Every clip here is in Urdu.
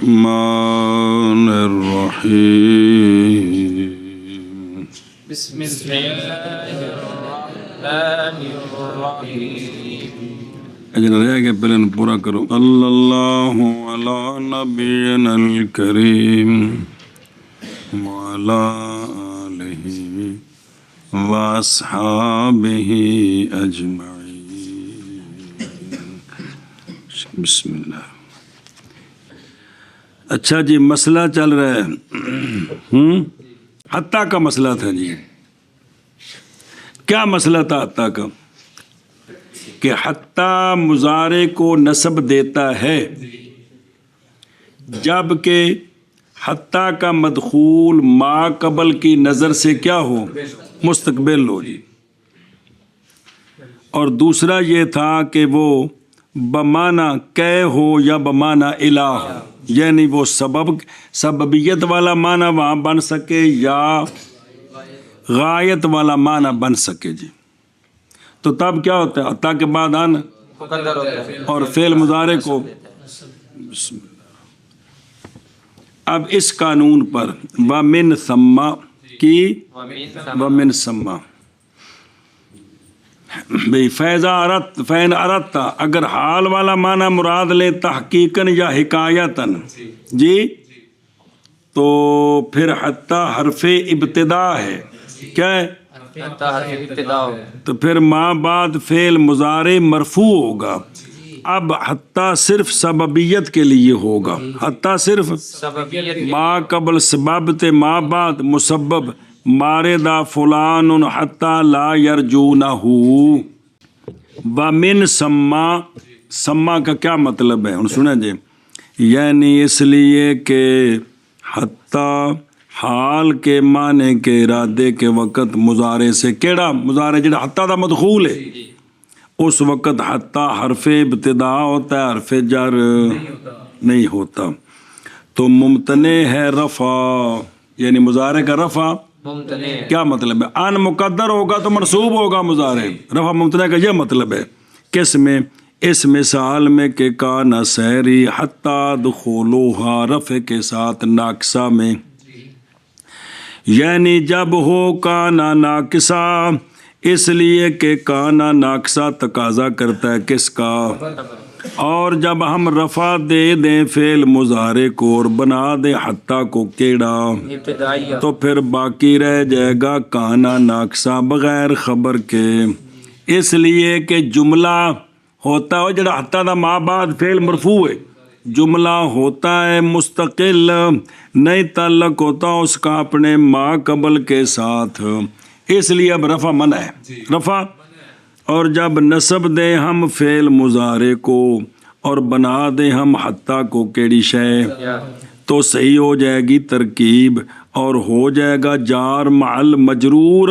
الرحمن الرحيم بسم الله الرحمن الرحيم اجل رہ گیا پہلے پورا کرو صلی اللہ علی نبینا الکریم وعلی آلہ واصحابہ اجمعین بسم اللہ۔ اچھا جی، مسئلہ چل رہا ہے حتیٰ کا مسئلہ تھا جی۔ کیا مسئلہ تھا حتیٰ کا؟ کہ حتیٰ مضارع کو نصب دیتا ہے جبکہ حتیٰ کا مدخول ما قبل کی نظر سے کیا ہو؟ مستقبل ہو جی۔ اور دوسرا یہ تھا کہ وہ بمعنی کہ ہو یا بمعنی الہ ہو، یعنی وہ سببیت والا معنی وہاں بن سکے یا غایت والا معنی بن سکے جی۔ تو تب کیا ہوتا ہے؟ حتیٰ کے بعد آنا اور فعل مضارع کو بسم اللہ۔ اب اس قانون پر وَمِن ثَمَّ کی وَمِن ثَمَّ بھئی فَإِنْ أَرَدْتَ اگر حال والا معنی مراد لیں تحقیقاً یا حکایتاً جی، تو پھر حتیٰ حرف ابتدا ہے۔ کیا ہے؟ تو پھر ما بعد فعل مضارع مرفوع ہوگا۔ اب حتیٰ صرف سببیت کے لیے ہوگا، حتیٰ صرف ما قبل سبب تے ما بعد مسبب ماردہ فلان حتیٰ لا یرجونہ۔ ومن سما، سما کا کیا مطلب ہے؟ سنیں جی، یعنی اس لیے کہ حتیٰ حال کے معنی کے ارادے کے وقت مضارع سے کیڑا مضارع جڑا حتیٰ دا مدخول ہے اس وقت حتیٰ حرف ابتدا ہوتا ہے، حرف جر نہیں ہوتا۔ تو ممتنع ہے رفع، یعنی مضارع کا رفع کیا مطلب ہے؟ ان مقدر ہوگا تو منصوب ہوگا مضارع، رفع ممتنع کا یہ مطلب ہے۔ کس میں؟ اس مثال میں کہ کانا سحری حتیٰ دخولوہا رفع کے ساتھ ناقصہ میں، یعنی جب ہو کانا ناقصہ، اس لیے کہ کانا ناقصہ تقاضا کرتا ہے کس کا؟ اور جب ہم رفع دے دیں فعل مضارع کو اور بنا دیں حتیٰ کو کیڑا، تو پھر باقی رہ جائے گا کانا ناقصہ بغیر خبر کے۔ اس لیے کہ جملہ ہوتا ہے جڑا حتیٰ دا ما بعد فعل مرفوع ہے، جملہ ہوتا ہے مستقل، نہیں تعلق ہوتا اس کا اپنے ما قبل کے ساتھ، اس لیے اب رفع منع ہے رفع۔ اور جب نصب دیں ہم فعل مضارع کو اور بنا دیں ہم حتیٰ کو کیڑی شے، تو صحیح ہو جائے گی ترکیب اور ہو جائے گا جار مع مجرور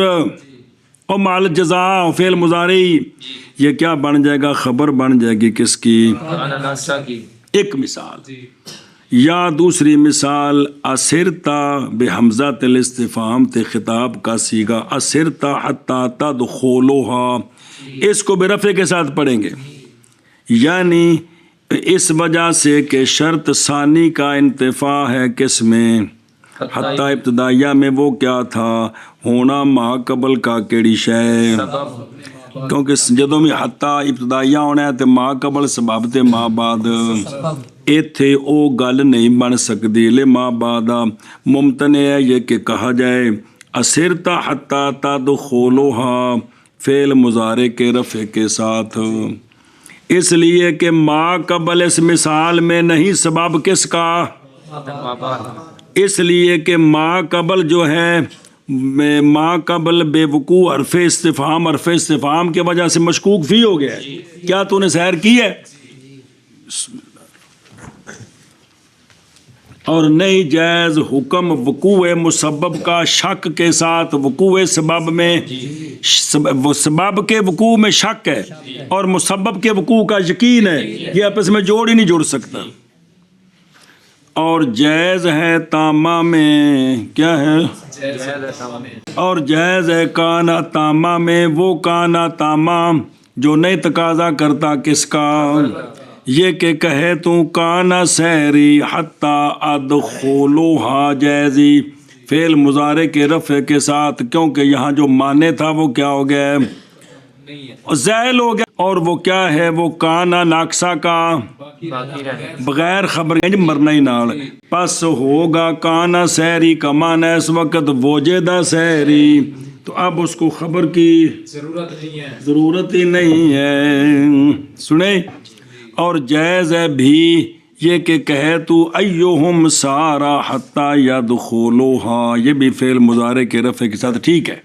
اور مع جزاء فعل مضارع، یہ کیا بن جائے گا؟ خبر بن جائے گی کس کی؟ ایک مثال یا دوسری مثال اسرتا بحمزہ الاستفہام تے خطاب کا سیگا اسرتا حتی تدخلوہا، اس کو بے رفع کے ساتھ پڑھیں گے، یعنی اس وجہ سے کہ شرط ثانی کا انتفاع ہے کس میں؟ حتی ابتدائیہ میں۔ وہ کیا تھا؟ ہونا ما قبل کا کیڑی شے، کیونکہ جدوں بھی حتیٰ ابتدائیہ ہونا ہے تو ما قبل سبب تے ما بعد، ایتھے او گل نہیں بن سکتی، لے ما بعد ممتنع ہے یہ کہ کہا جائے اسرتا حتیٰ تدخلوہا فعل مضارع کے رفع کے ساتھ، اس لیے کہ ما قبل اس مثال میں نہیں، سبب کس کا؟ اس لیے کہ ما قبل جو ہے ما قبل بے وقوع حرف استفہام کی وجہ سے مشکوک فی ہو گیا ہے۔ کیا تو نے سحر کی ہے؟ اور نہیں جائز حکم وقوع مسبب کا شک کے ساتھ، وقوع سبب میں سبب کے وقوع میں شک ہے اور مسبب کے وقوع کا یقین ہے، یہ آپس میں جوڑ ہی نہیں جڑ سکتا۔ اور جائز ہے تامہ میں، کیا ہے؟ اور جائز ہے کانا تامہ میں، وہ کانا تامہ جو نہیں تقاضا کرتا کس کا؟ یہ کہ کہے تو کانا سیری حتی ادخلوہا جیزی، فعل مضارع کے رفع کے ساتھ، کیونکہ یہاں جو مانے تھا وہ کیا ہو گیا ہے، زائل ہو گیا، اور وہ کیا ہے، وہ کانا ناقصہ کا بغیر خبر مرنا ہی نال، پس ہوگا کانا سیری کا معنی اس وقت وجدہ سیری، تو اب اس کو خبر کی ضرورت ہی نہیں ہے، سنیں۔ اور جائز ہے بھی یہ کہ کہے تو ایہم سارا حتی یدخلوہا، یہ بھی فعل مضارع کے رفع کے ساتھ ٹھیک ہے،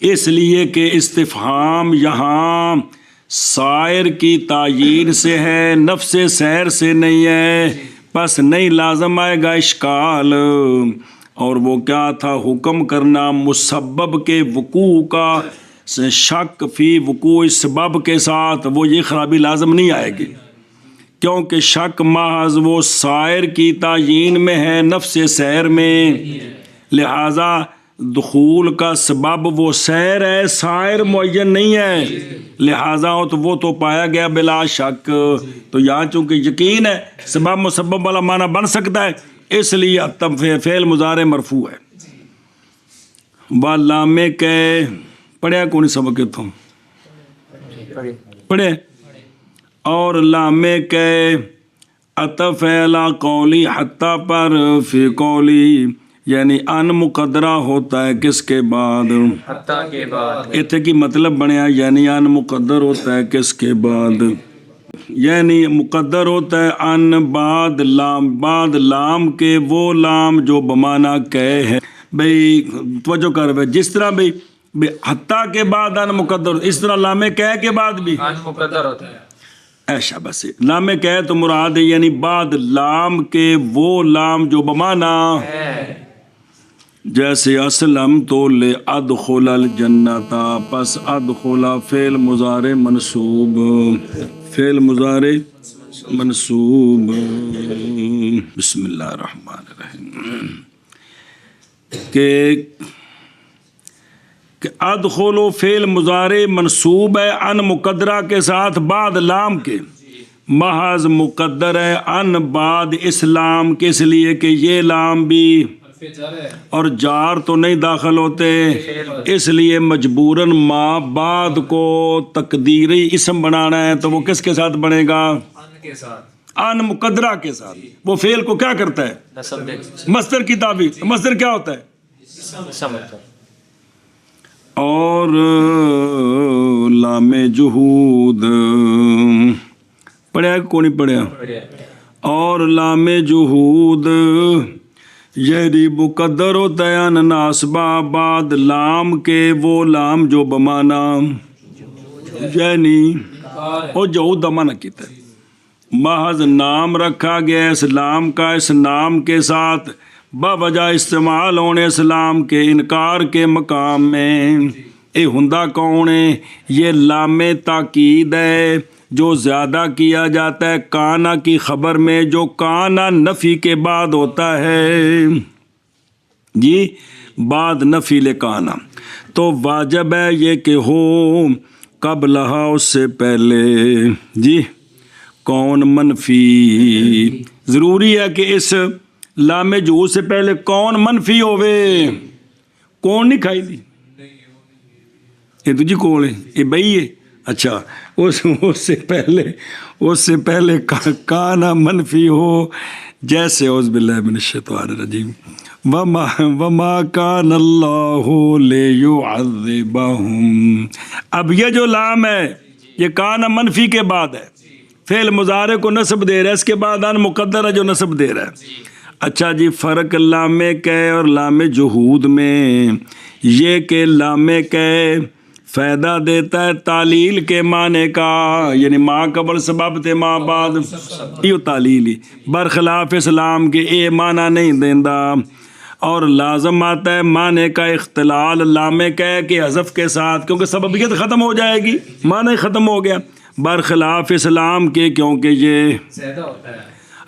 اس لیے کہ استفہام یہاں سائر کی تعیین سے ہے، نفس سیر سے نہیں ہے، پس نہیں لازم آئے گا اشکال، اور وہ کیا تھا، حکم کرنا مسبب کے وقوع کا، شک فی وقوع سبب کے ساتھ، وہ یہ خرابی لازم نہیں آئے گی، کیونکہ شک محض وہ سائر کی تعیین میں ہے، نفس سیر میں، لہذا دخول کا سبب وہ سیر ہے، سائر معین نہیں ہے، لہذا وہ تو پایا گیا بلا شک، تو یہاں چونکہ یقین ہے سبب مسبب والا معنی بن سکتا ہے، اس لیے تب فعل مضارع مرفوع ہے۔ واللام کے پڑھیا کون سبق تھا پڑھے، اور لام کے عطف علی قولی حتی پر فی قولی، یعنی ان مقدرہ ہوتا ہے کس کے بعد، حتی کے بعد، اتنے کی مطلب بنیا یعنی ان مقدر ہوتا ہے کس کے بعد، یعنی مقدر ہوتا ہے ان بعد لام کے، وہ لام جو بمانا کہ ہے، بھئی توجہ کر بھئی، جس طرح بھئی حتی کے بعد ان مقدر، اس طرح لام کہ کے بعد بھی ان مقدر ہوتا ہے، ایشا بس لام کہ تو مراد ہے یعنی بعد لام کے وہ لام جو بمانا، جیسے اسلم تو لے ادخل الجنت، پس ادخل فعل مضارع منصوب، فعل مضارع منصوب، بسم اللہ الرحمن الرحیم، کہ ادخلو فعل مضارع منصوب ہے ان مقدرہ کے ساتھ بعد لام کے، محض مقدر ہے ان بعد اسلام کے، اس لیے کہ یہ لام بھی اور جار تو نہیں داخل ہوتے، اس لیے مجبوراً ما بعد کو تقدیری اسم بنانا ہے، تو وہ کس کے ساتھ بنے گا، ان مقدرہ کے ساتھ، وہ فعل کو کیا کرتا ہے، مصدر کی تعبیر، مصدر کیا ہوتا ہے، اور لام جہود پڑھیا کون نہیں پڑھیا، اور لام جہود یعنی مقدر ہوتا ہے ان ناسبہ بعد لام کے، وہ لام جو بمانا، یعنی وہ جہود دمانہ کیتا ہے، محض نام رکھا گیا اس لام کا، اس نام کے ساتھ بوجہ استعمال ہونے اسلام کے انکار کے مقام میں، اے ہندہ کون ہے، یہ لام تاکید ہے جو زیادہ کیا جاتا ہے کانا کی خبر میں، جو کانا نفی کے بعد ہوتا ہے، جی بعد نفی لکانا، تو واجب ہے یہ کہ ہو قبلہا اس سے پہلے، جی کون منفی، ضروری ہے کہ اس لام جہود سے پہلے کون منفی ہوئے، کون نہیں کھائی دی، یہ تجھے کون ہے، یہ بھئی ہے، اچھا اس سے پہلے کانا منفی ہو، جیسے اعوذ باللہ من الشیطان الرجیم، وما کان اللہ لیعذبہم، اب یہ جو لام ہے یہ کانا منفی کے بعد ہے، فعل مضارع کو نصب دے رہا ہے، اس کے بعد ان مقدر ہے جو نصب دے رہا ہے، اچھا جی فرق لام کہ اور لام جہود میں یہ کہ لام کہ فائدہ دیتا ہے تعلیل کے معنی کا، یعنی ما قبل سبب تے ما بعد، یہ تعلیلی برخلاف اسلام کے اے معنی نہیں دیندہ، اور لازم آتا ہے معنی کا اختلال لام کہ کے حذف کے ساتھ، کیونکہ سببیت ختم ہو جائے گی، معنی ختم ہو گیا، برخلاف اسلام کے کیونکہ یہ،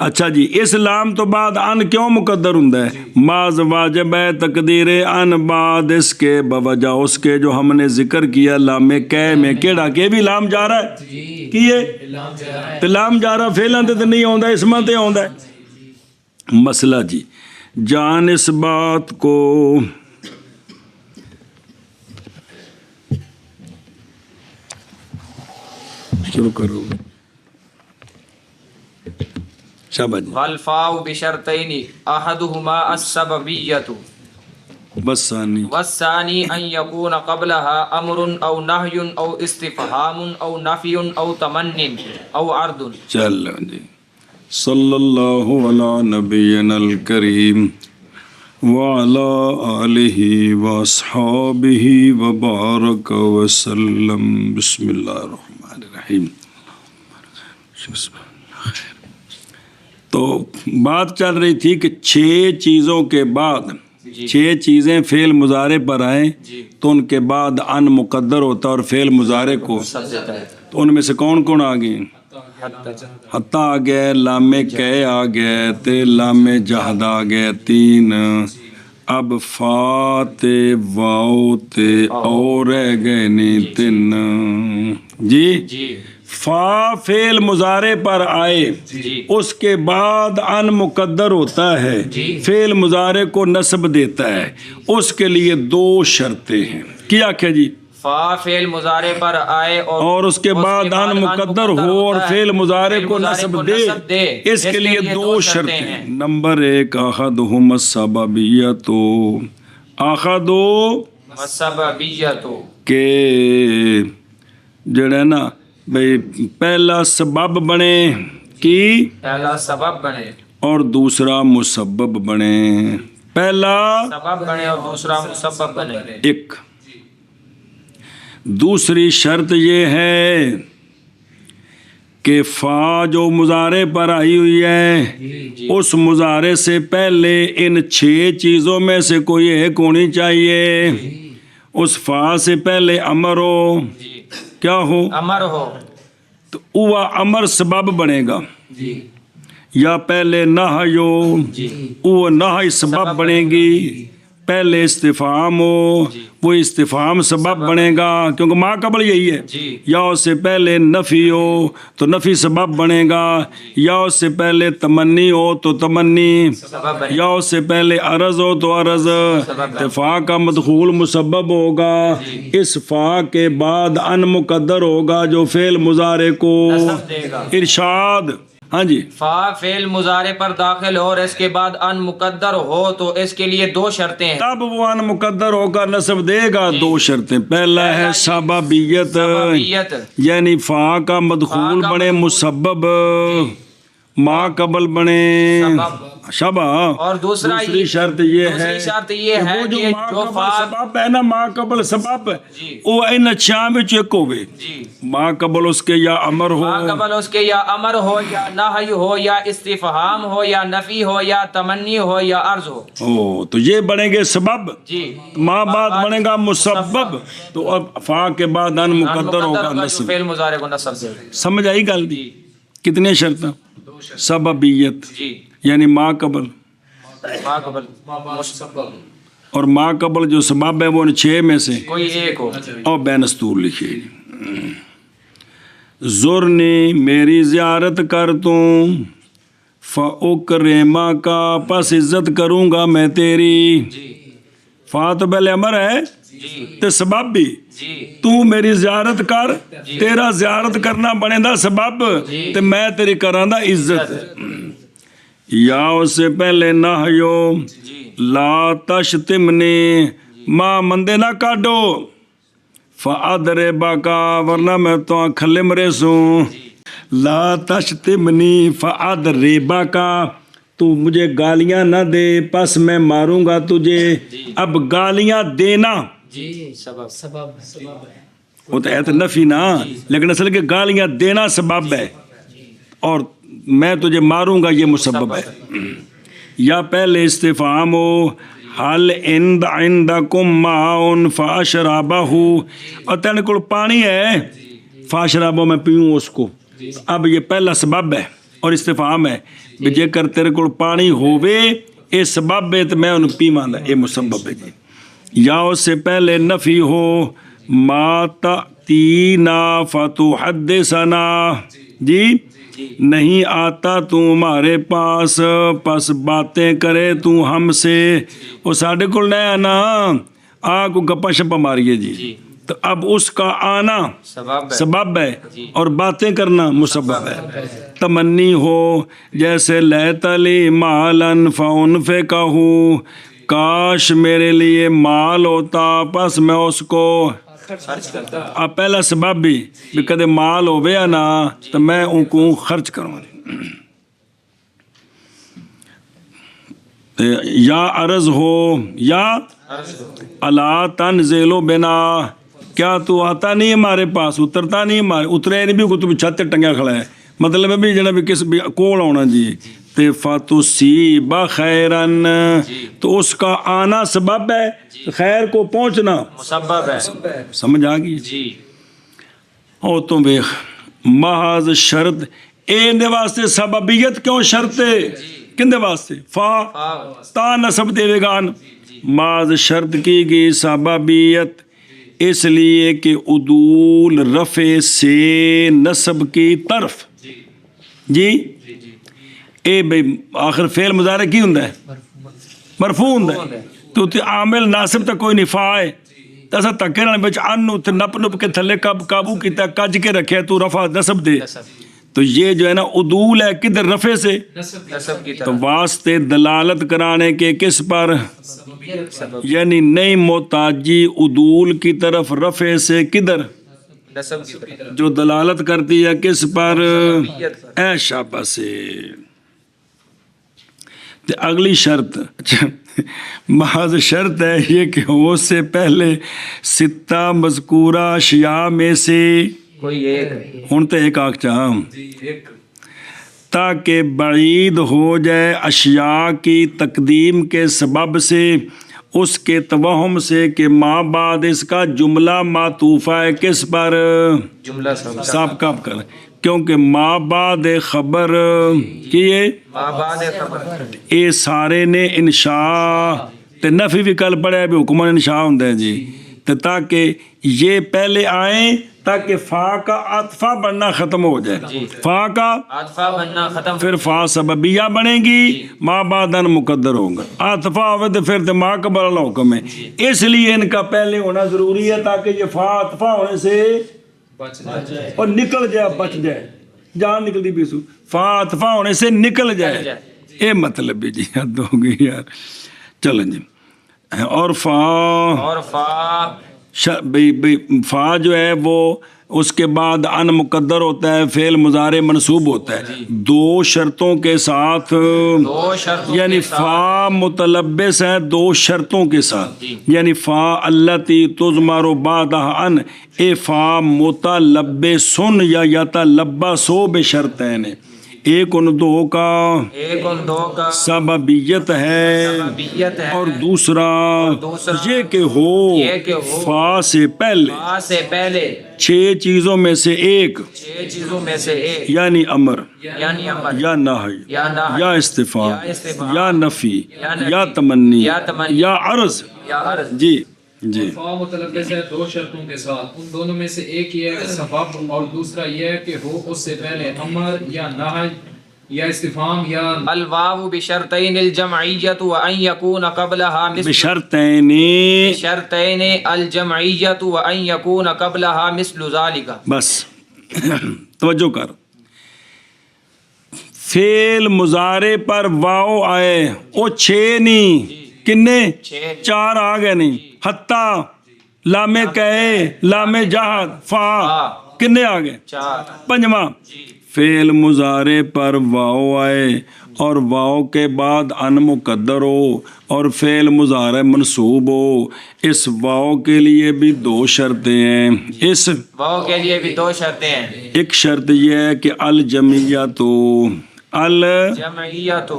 اچھا جی، اس لام تو بعد ان کیوں مقدر ہوندا ہے؟ ماز واجب ہے تقدیر ان بعد اس کے بوجہ اس کے جو ہم نے ذکر کیا لام کہ میں کیڑا کہ بھی لام جا رہا ہے کیے تے لام جا رہا فعلاں تے نہیں آوندا اسماں تے آوندا ہے۔ مسئلہ جی، جان اس بات کو شروع کرو شاباش جی۔ والفاء بشرطين احدهما السببية بس ثانی والثاني ان يكون قبلها امر او نهي او استفهام او نفي او تمن او عرض۔ چل جی، صلی اللہ علی نبینا الکریم وعلی آلہ واصحابہ وبارک وسلم۔ بسم اللہ الرحمن الرحیم۔ تو بات چل رہی تھی کہ 6 چیزوں کے بعد 6 چیزیں فعل مضارع پر آئیں تو ان کے بعد ان مقدر ہوتا اور فعل مضارع کو، تو ان میں سے کون کون آ گئے؟ حتی آ گئے، لام کہ آ گئے تے لام جہد آ گئے 3۔ اب فا تے واؤ تے اور رہ گئے نہیں 3 جی۔ فا فعل مضارع پر آئے اس کے بعد ان مقدر ہوتا ہے، فعل مضارع کو نصب دیتا ہے، اس کے لیے 2 شرطیں ہیں۔ کیا کہ جی؟ فا فعل مضارع پر آئے اور اس کے بعد ان مقدر ہو اور فعل مضارع کو نصب دے، اس کے لیے 2 شرطیں۔ نمبر 1 احدہما السببیۃ، احدو السببیۃ کہ جڑا نا بھئی پہلا سبب بنے کی پہلا سبب بنے اور دوسرا مسبب بنے، پہلا سبب بنے اور دوسرا مسبب بنے۔ 1۔ دوسری شرط یہ ہے کہ فا جو مضارع پر آئی ہوئی ہے اس مضارع سے پہلے ان 6 چیزوں میں سے کوئی ایک ہونی چاہیے۔ اس فا سے پہلے امر ہو، کیا ہو؟ امر ہو، تو وہ امر سبب بنے گا، یا پہلے نہی ہو، وہ نہی سبب بنے گی، پہلے استفہام ہو، وہ استفہام سبب بنے گا کیونکہ ما قبل یہی ہے، یا اس سے پہلے نفی ہو تو نفی سبب بنے گا، یا اس سے پہلے تمنی ہو تو تمنی، یا اس سے پہلے عرض ہو تو عرض، فا کا مدخول مسبب ہوگا، اس فا کے بعد ان مقدر ہوگا جو فعل مضارع کو ارشاد۔ ہاں جی، فا فعل مضارع پر داخل ہو اور اس کے بعد ان مقدر ہو تو اس کے لیے 2 شرطیں ہیں۔ تب وہ ان مقدر ہوگا نصب دے گا 2 شرطیں۔ پہلا ہے سببیت، یعنی فا کا مدخول بنے مسبب، ما قبل بنے شبہ، اور دوسری شرط یہ ہے کہ وہ جو ما قبل سبب ہے نا، ما قبل سبب وہ ان 6 وچ ایک ہوے، ما قبل اس کے یا امر ہو، ما قبل اس کے یا امر ہو یا نہی ہو یا استفہام ہو یا نفی ہو یا تمنی ہو یا عرض ہو، تو یہ بنیں گے سبب، ما بعد بنے گا مسبب، تو اب فا کے بعد ان مقدر ہوگا نصب، فعل مضارع کو نصب دے۔ سمجھ آئی گل دی؟ کتنے شرطیں؟ سببیت یعنی ما قبل، ما قبل مسبب، اور ما قبل جو سبب ہے وہ ان 6 میں سے کوئی ایک ہو، اور بینستور لکھے۔ زرنی میری زیارت کر توں، فاکرما کا پس عزت کروں گا میں تیری، فا تو پہلے امر ہے تے سبب بھی، تو میری زیارت کر، تیرا زیارت کرنا بنے دا سبب تے میں تیری کراں دا عزت، یا اس سے پہلے نہیو لا تشتمنی، ماں مندے نہ کاٹو، فَأَضْرِبَكَ ورنہ میں تو کھلے مرے سوں، لا تشتمنی فَأَضْرِبَكَ تو مجھے گالیاں نہ دے پس میں ماروں گا تجھے۔ اب گالیاں دینا وہ تو ہے تو نفی نا، لیکن اصل کہ گالیاں دینا سبب ہے اور میں تجھے ماروں گا یہ مسبب ہے۔ یا پہلے استفہام ہو، حل عندکم ماء فاشربہ، اور تیرے کول پانی ہے، فاشربہ میں پیوں اس کو، اب یہ پہلا سبب ہے اور استفہام ہے بھی جے کر تیرے کول پانی ہووے اے سبب ہے تو میں انہوں پیواندا اے مسبب ہے جی یا اس سے پہلے نفی ہو ما تأتینا فتحدثنا جی نہیں آتا تو ہمارے پاس پس باتیں کرے تو ہم سے وہ ساڑھے کل نیا نا کو گپا شپا ماریے جی تو اب اس کا آنا سبب ہے اور باتیں کرنا مسبب ہے تمنی ہو جیسے لیت لی مالن فانفقہ کاش میرے لیے مال ہوتا پس میں اس کو اب پہلا سبب بھی کدے مال ہووے یا نا تو میں ان کو خرچ کروں یا عرض ہو یا الا تنزل بنا کیا تو آتا نہیں ہمارے پاس اترتا نہیں ہمارے اترے نہیں بھی تو چھت ٹنگیا کھڑا ہے مطلب ہے بھی جنہیں بھی کس بھی کول آنا جی تے فَتُصِيبَ خَيْرًا تو اس کا آنا سبب ہے خیر کو پہنچنا مسبب ہے سمجھ آگئی جی او تم بیخ محض شرط اے واسطے سببیت کیوں شرط ہے کندے واسطے فا تا نصب دے گان محض شرط کی گئی سببیت اس لیے کہ عدول رفع سے نصب کی طرف جی اے بھئی آخر فعل مضارع کی ہوندا ہے مرفوع ہوندا ہے تو تے عامل ناصب تا کوئی نہیں فا ہے تسا تکرن وچ ان تے نپ نپ کے تھلے قابو کیتا کج کے رکھے تو رفع نصب دے تو یہ جو ہے نا عدول ہے کدھر رفع سے نصب کی تو واسطے دلالت کرانے کے کس پر یعنی نئی محتاجی عدول کی طرف رفع سے کدھر نصب کی طرف جو دلالت کرتی ہے کس پر اے شابہ سے اگلی شرط محض شرط ہے یہ کہ اس سے پہلے ستہ مذکورہ اشیاء میں سے کوئی ایک ہن تے ایک آنکھ چاہاں تاکہ بعید ہو جائے اشیاء کی تقدیم کے سبب سے اس کے توہم سے کہ ما بعد اس کا جملہ معطوفہ ہے کس پر جملہ سابقہ کر کیونکہ ما بعد خبر کیے ما بعد خبر اے سارے نے انشاء تے نفی بھی کل پڑھا ہے بھی حکمن انشاء ہوں ہے جی تے تاکہ یہ پہلے آئیں تاکہ فا کا عطفہ بننا ختم ہو جائے فا کا عطفہ بننا ختم پھر فا سببیہ بنے گی ما بعدن مقدر ہوگا عطفہ ہوئے تو پھر ما قبل اللہ حکم ہے اس لیے ان کا پہلے ہونا ضروری ہے تاکہ یہ فا عطفہ ہونے سے اور نکل جائے بچ جائے جان نکلتی بیسو فا عطفہ ہونے سے نکل جائے اے مطلب بھی جی حد ہو گئی یار چلیں جی اور فا جو ہے وہ اس کے بعد ان مقدر ہوتا ہے فعل مضارع منصوب ہوتا ہے دو شرطوں کے ساتھ یعنی فا متلبس ہے دو شرطوں کے ساتھ یعنی فا التی تضمر بعدہ ان اے فا متلبسن یا یتلبسو بشرطین ایک ان دو کا سببیت ہے اور دوسرا یہ کہ ہو فا سے پہلے 6 چیزوں میں سے ایک یعنی امر یا نہی یا استفہام یا نفی یا تمنی یا عرض جی جی فا متلبس ہے دو شرطوں کے ساتھ ان دونوں میں سے ایک یہ ہے سبب اور دوسرا یہ ہے کہ ہو اس سے پہلے امر یا نہی یا استفہام یا الواو بشرطین الجمعیت وان یکون قبلها مثل بشرطین الجمعیت وان یکون قبلها مثل ذالک بس توجہ کر فعل مضارع پر واو آئے وہ 6 نہیں کنے 4 آ گئے نہیں حتیٰ لام کہے لام جہاد فا کنے آ گئے 5واں فعل مضارع پر واو آئے اور واو کے بعد ان مقدر ہو اور فعل مضارع منصوب ہو اس واو کے لیے بھی 2 شرطیں ہیں اس واو کے لیے بھی 2 شرطیں ہیں ایک شرط یہ ہے کہ الجمعیت جمعیت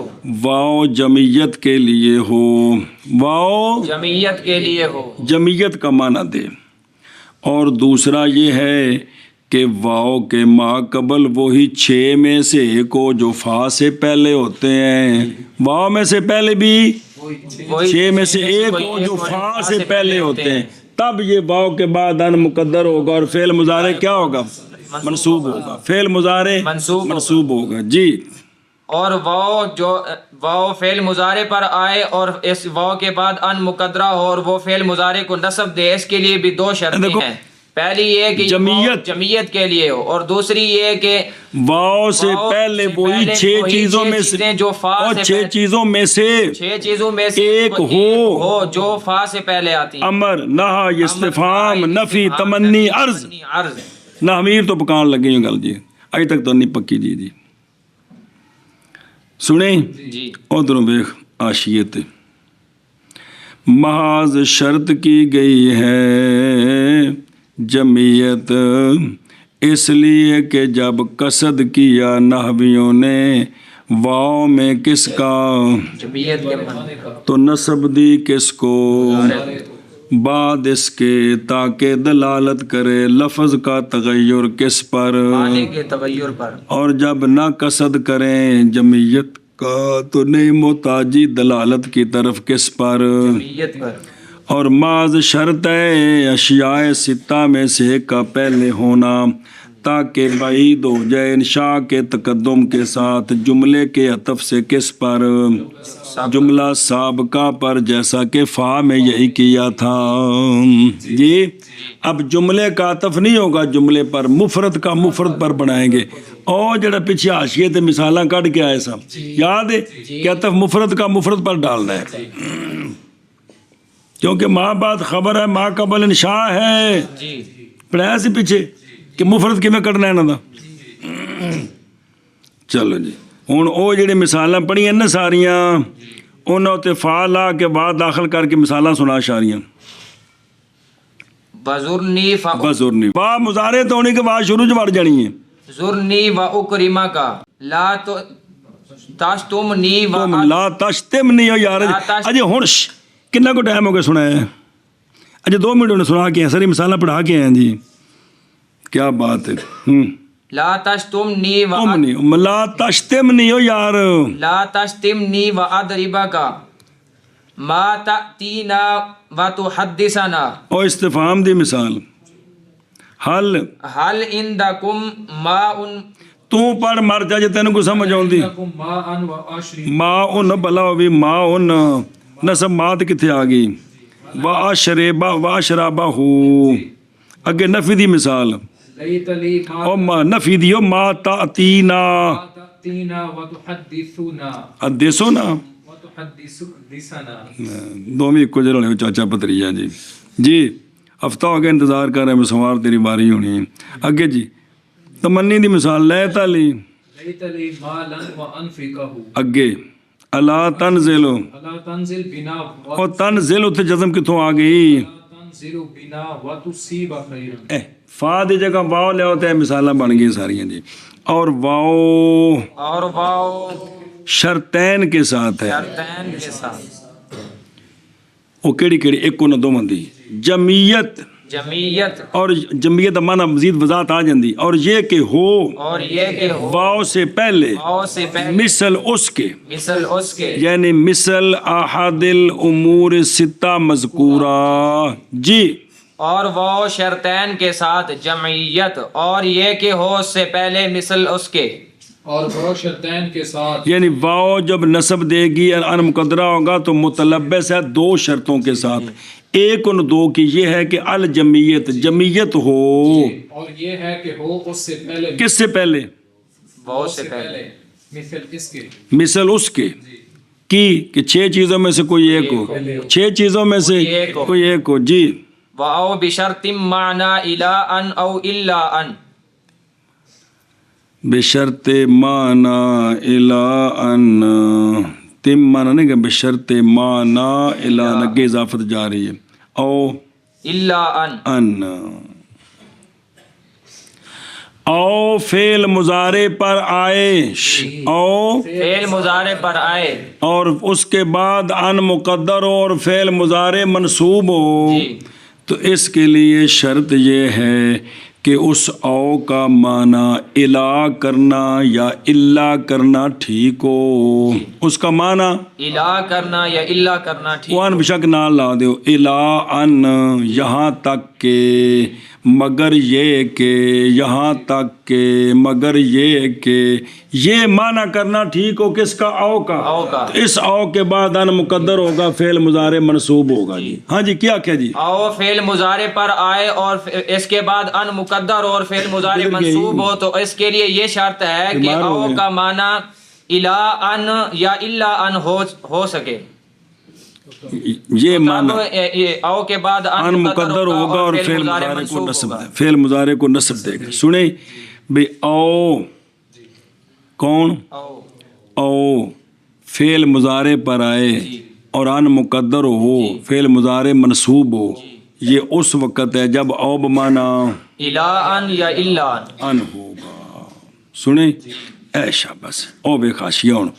واو جمعیت کے لیے ہو واو جمعیت کے لیے ہو جمعیت کا معنی دے اور دوسرا یہ ہے کہ واو کے ما قبل وہی 6 میں سے ایک ہو جو فا سے پہلے ہوتے ہیں، واو میں سے پہلے بھی 6 میں سے ایک ہو جو فا سے پہلے ہوتے ہیں، تب یہ واو کے بعد ان مقدر ہوگا اور فعل مضارع کیا ہوگا؟ منصوب ہوگا، فعل مضارع منصوب ہوگا جی۔ اور واو فعل مضارع پر آئے اور اس واو کے بعد ان مقدرہ ہو اور وہ فعل مضارع کو نصب دے، اس کے لیے بھی 2 شرطیں ہیں۔ پہلی یہ کہ جمعیت کے لیے ہو، اور دوسری یہ کہ واو سے پہلے وہی 6 چیزوں میں سے جو فا اور سے 6 چیزوں میں سے ایک ہو جو فا سے پہلے آتی ہیں۔ امر، نہی، استفہام، نفی، تمنی، عرض۔ نہ امیر تو پکان لگے ہیں گل جی، اج تک تو نہیں پکی جی جی سنیں جی۔ ادھروں دیکھ عاشیت محاذ شرط کی گئی ہے جمعیت، اس لیے کہ جب قصد کیا نحویوں نے واو میں کس کا جمعیت کے معنی تو نصب دی کس کو بعد اس کے تاکہ دلالت کرے لفظ کا تغیر کس پر، معنی کے تغیر پر، اور جب نہ قصد کریں جمعیت کا تو نہیں محتاجی دلالت کی طرف کس پر، جمعیت پر۔ اور معاذ شرط ہے اشیاء 6 میں سے ایک کا پہلے ہونا تاکہ بعید ہو جائے انشاء کے تقدم کے ساتھ جملے کے عطف سے کس پر، جملہ سابقہ پر، جیسا کہ فا میں یہی کیا تھا جی۔ اب جملے کا عطف نہیں ہوگا جملے پر، مفرد کا مفرد پر بنائیں گے، اور جڑا پیچھے حاشیے تے مثالاں کٹ کے آئے صاحب یاد ہے کہ عطف مفرد کا مفرد پر ڈالنا ہے، کیونکہ ماں بعد خبر ہے ماں قبل انشاء ہے پڑھایا سی پیچھے کہ مفرد کی میں کٹنا ہے نا دا۔ چلو جی ہوں وہ جڑے مثالاں پڑھیاں نا ساریاں انہوں تے فا لا کے بعد داخل کر کے مثالاں سنا شاریاں بزرنی بزرنی با مضارع تو ہونے کے بعد شروع جو بڑھ جانی ہے، زرنی و اکرما کا لا تو تشتمنی و لا تشتم نہیں ہو یار اجے ہن کتنا کو ٹائم ہو گیا سنا ہے، اجے 2 منٹ نے سنا کے ساری مثالاں پڑھا کے ہیں جی، کیا بات ہے۔ لا تشتمنی و لا تشتم نہیں ہو یار، لا تشتمنی و ادربا کا ما تأتینا و تحدثنا، اور استفہام دی مثال حل عندکم ماء، تو پڑھ مر جا جے تینوں کو سمجھ آؤندی، ماء بلا بھی ماء نسب مات کتھے آ گئی، واشربا واشربہ اگے نفی دی مثال، اور نفی دیو ما تأتینا حدثونا دومی کو جلونے چاچا پتریا جی جی ہفتہ ہو گیا انتظار کر رہے ہیں سوار تیری باری ہونی ہے۔ اگے جی تمنی دی مثال لیتا لی اگے اللہ تنزل اور تنزل اتھے جزم کتوں آ گئی، فا دی جگہ واو لے ہوتے ہیں مثالہ بن گئی ساری ہیں جی، اور واو شرطین کے ساتھ ہے، وہ کیڑی کیڑی ایک کو نہ دو مندی جمعیت اور جمعیت معنی مزید وضاحت آ جاندی، اور یہ کہ ہو واو سے پہلے مثل اس کے یعنی مثل احد الامور 6 مذکورہ جی، اور واو شرطین کے ساتھ جمعیت، اور یہ کہ ہو اس سے پہلے مثل اس کے، اور واو شرطین کے ساتھ، یعنی واو جب نصب دے گی ان مقدرہ ہوگا تو متلبس ہے 2 شرطوں کے ساتھ، ایک ان 2 کی یہ ہے کہ الجمعیت جمعیت ہو، اور یہ ہے کہ ہو اس سے پہلے، کس سے پہلے؟ واو سے پہلے، مثل اس کے کی کہ 6 چیزوں میں سے کوئی ایک ہو، 6 چیزوں میں سے کوئی ایک ہو جی، واو بشرط معنی الا ان او الا ان، بشرط معنی الا ان، تم معنی نہیں کہ بشرط معنی الا نگے اضافت جا رہی ہے، او الا ان، او فعل مضارع پر آئے، او فعل مضارع پر آئے، اور اس کے بعد ان مقدر ہو اور فعل مضارع منصوب ہو، تو اس کے لیے شرط یہ ہے کہ اس او کا معنی الا کرنا یا الا کرنا ٹھیک ہو. اس کا معنی الہ کرنا یا اللہ کرنا ٹھیک. وان بشک نہ لا دیو الا ان یہاں تک کہ مگر یہ کہ یہاں تک کہ مگر یہ کہ یہ معنی کرنا ٹھیک ہو کس کا او کا. او کا. اس او کے بعد ان مقدر ہوگا فعل مضارع منصوب ہوگا جی. ہاں جی کیا کیا جی او فعل مضارع پر آئے اور اس کے بعد ان مقدر اور فعل مضارع منصوب ہو تو اس کے لیے یہ شرط ہے کہ او کا معنی الہ ان یا الا ان ہو سکے. یہ معنی او کے بعد ان مقدر ہوگا اور فعل مضارع کو نصب فعل مضارع کو نصب دے گا. سنیں بھئی او کون او فعل مضارع پر آئے اور ان مقدر ہو فعل مضارع منصوب ہو یہ اس وقت ہے جب او بمانا الہ ان یا الا ان ہوگا. سنیں اے شاباش او بے خاشیہ ہوں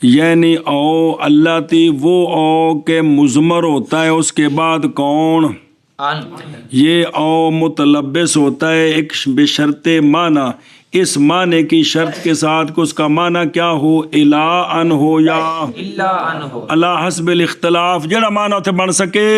یعنی او اللہ تی وہ او کے مضمر ہوتا ہے اس کے بعد کون ان. یہ او متلبس ہوتا ہے ایک بشرط معنی اس معنی کی شرط کے ساتھ کہ اس کا معنی کیا ہو الا ان ہو یا الا ان ہو اللہ حسب الاختلاف جڑا معنی اتنے بن سکے.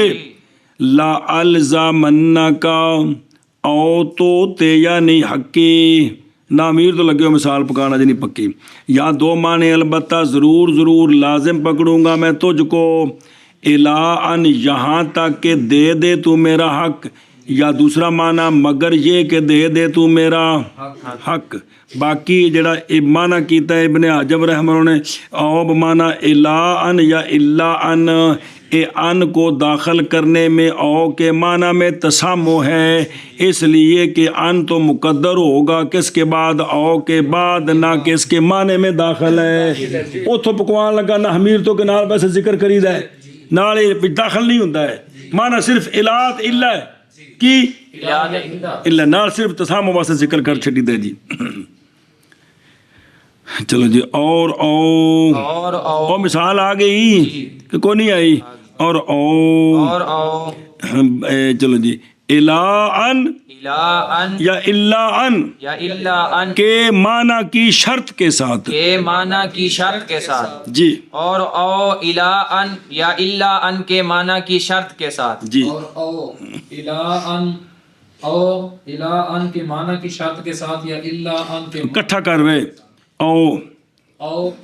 لا الزامنک او تو تے یا نہیں حقی نہ امیر تو لگے ہو مثال پکانا جی نہیں پکی یا دو معنی البتہ ضرور لازم پکڑوں گا میں تجھ کو الا ان یہاں تک کہ دے دے تو میرا حق یا دوسرا معنی مگر یہ کہ دے دے تو میرا حق. باقی جڑا معنی کیتا ہے ابن حجر رحمہ نے او بمعنی الا ان یا الا ان اے ان کو داخل کرنے میں او کے معنی میں تسامح ہے اس لیے کہ ان تو مقدر ہوگا کس کے بعد او کے بعد نہ کہ اس کے معنی میں داخل ہے. اتو پکوان لگا نہ حمیر تو کہ نال ویسے ذکر کرید ہے نال داخل نہیں ہوتا ہے معنی صرف الات الا ہے کی الا نال صرف تسامح واسطے ذکر کر چھٹی دے جی. چلو جی اور مثال آ گئی کہ کوئی نہیں آئی اور چلو جی الا ان یا الا ان کے معنی کی شرط کے ساتھ جی اور او الا ان یا الا ان کے معنی کی شرط کے ساتھ جی اور او الا ان کے معنی کی شرط کے ساتھ یا الا ان کے اکٹھا کر رہے او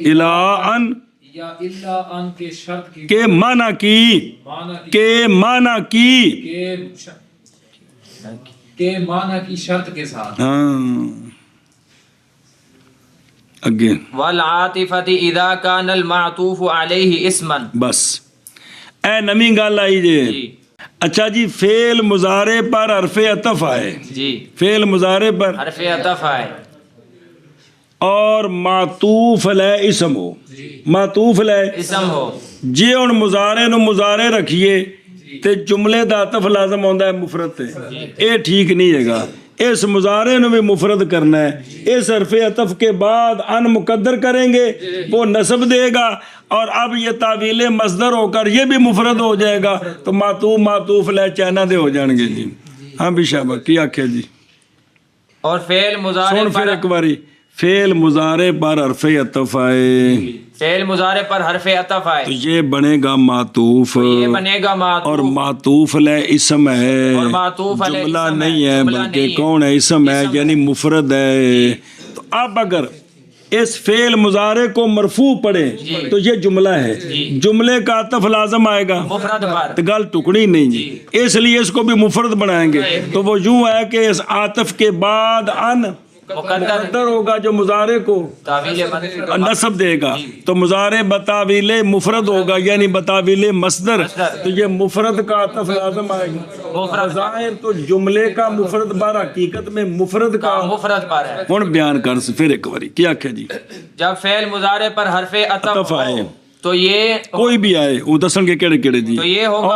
الا ان یا الا ان کے شرط کی کے معنی کی کے معنی کی شرط کے ساتھ. ہاں اگین والعاطفۃ اذا كان المعطوف علیہ اسما. بس اے نمی گل آئی جی. اچھا جی فعل مضارع پر حرف عطف آئے جی فعل مضارع پر حرف عطف آئے اور معطوف علیہ اسم ہو معطوف علیہ اسم ہو جی ہن مضارع نو مضارع رکھیے تے جملے دا عطف لازم ہوندا ہے مفرد تے اے ٹھیک نہیں ہے گا. اس مضارع نو بھی مفرد کرنا ہے اس حرف عطف کے بعد ان مقدر کریں گے وہ نصب دے گا اور اب یہ تعویل مصدر ہو کر یہ بھی مفرد ہو جائے گا تو معطوف علیہ چینہ دے ہو جان گے جی. ہاں بھی شابہ کی آکھے جی اور فعل مضارع سن پھر ایک باری فعل مضارع پر حرف عطف آئے فعل مضارع پر حرف عطف آئے تو یہ بنے گا معطوف یہ بنے گا معطوف اور معطوف علیہ اسم ہے اور معطوف علیہ جملہ اسم ہے، نہیں ہے جملہ بلکہ نہیں ہے، کون ہے اسم ہے یعنی مفرد ہے. تو اب اگر اس فعل مضارع کو مرفوع پڑھے تو یہ جملہ ہے جملے کا عطف لازم آئے گا مفرد پر تو گل ٹکڑی نہیں جی اس لیے اس کو بھی مفرد بنائیں گے تو وہ یوں ہے کہ اس عاطف کے بعد ان مقدر ہوگا جو مضارع کو تعویل نصب دے گا تو مضارع بتاویل مفرد ہوگا یعنی بتاویل مصدر تو یہ مفرد کا عطف لازم آئے گا. ظاہر تو جملے کا مفرد بار حقیقت میں مفرد کا مفرد پر ہے. ہن بیان کر پھر ایک باری کیا کہ جی جب فعل مضارع پر حرف عطف آئے تو یہ کوئی بھی آئے وہ دسن کے کیڑے کیڑے جی تو یہ ہوگا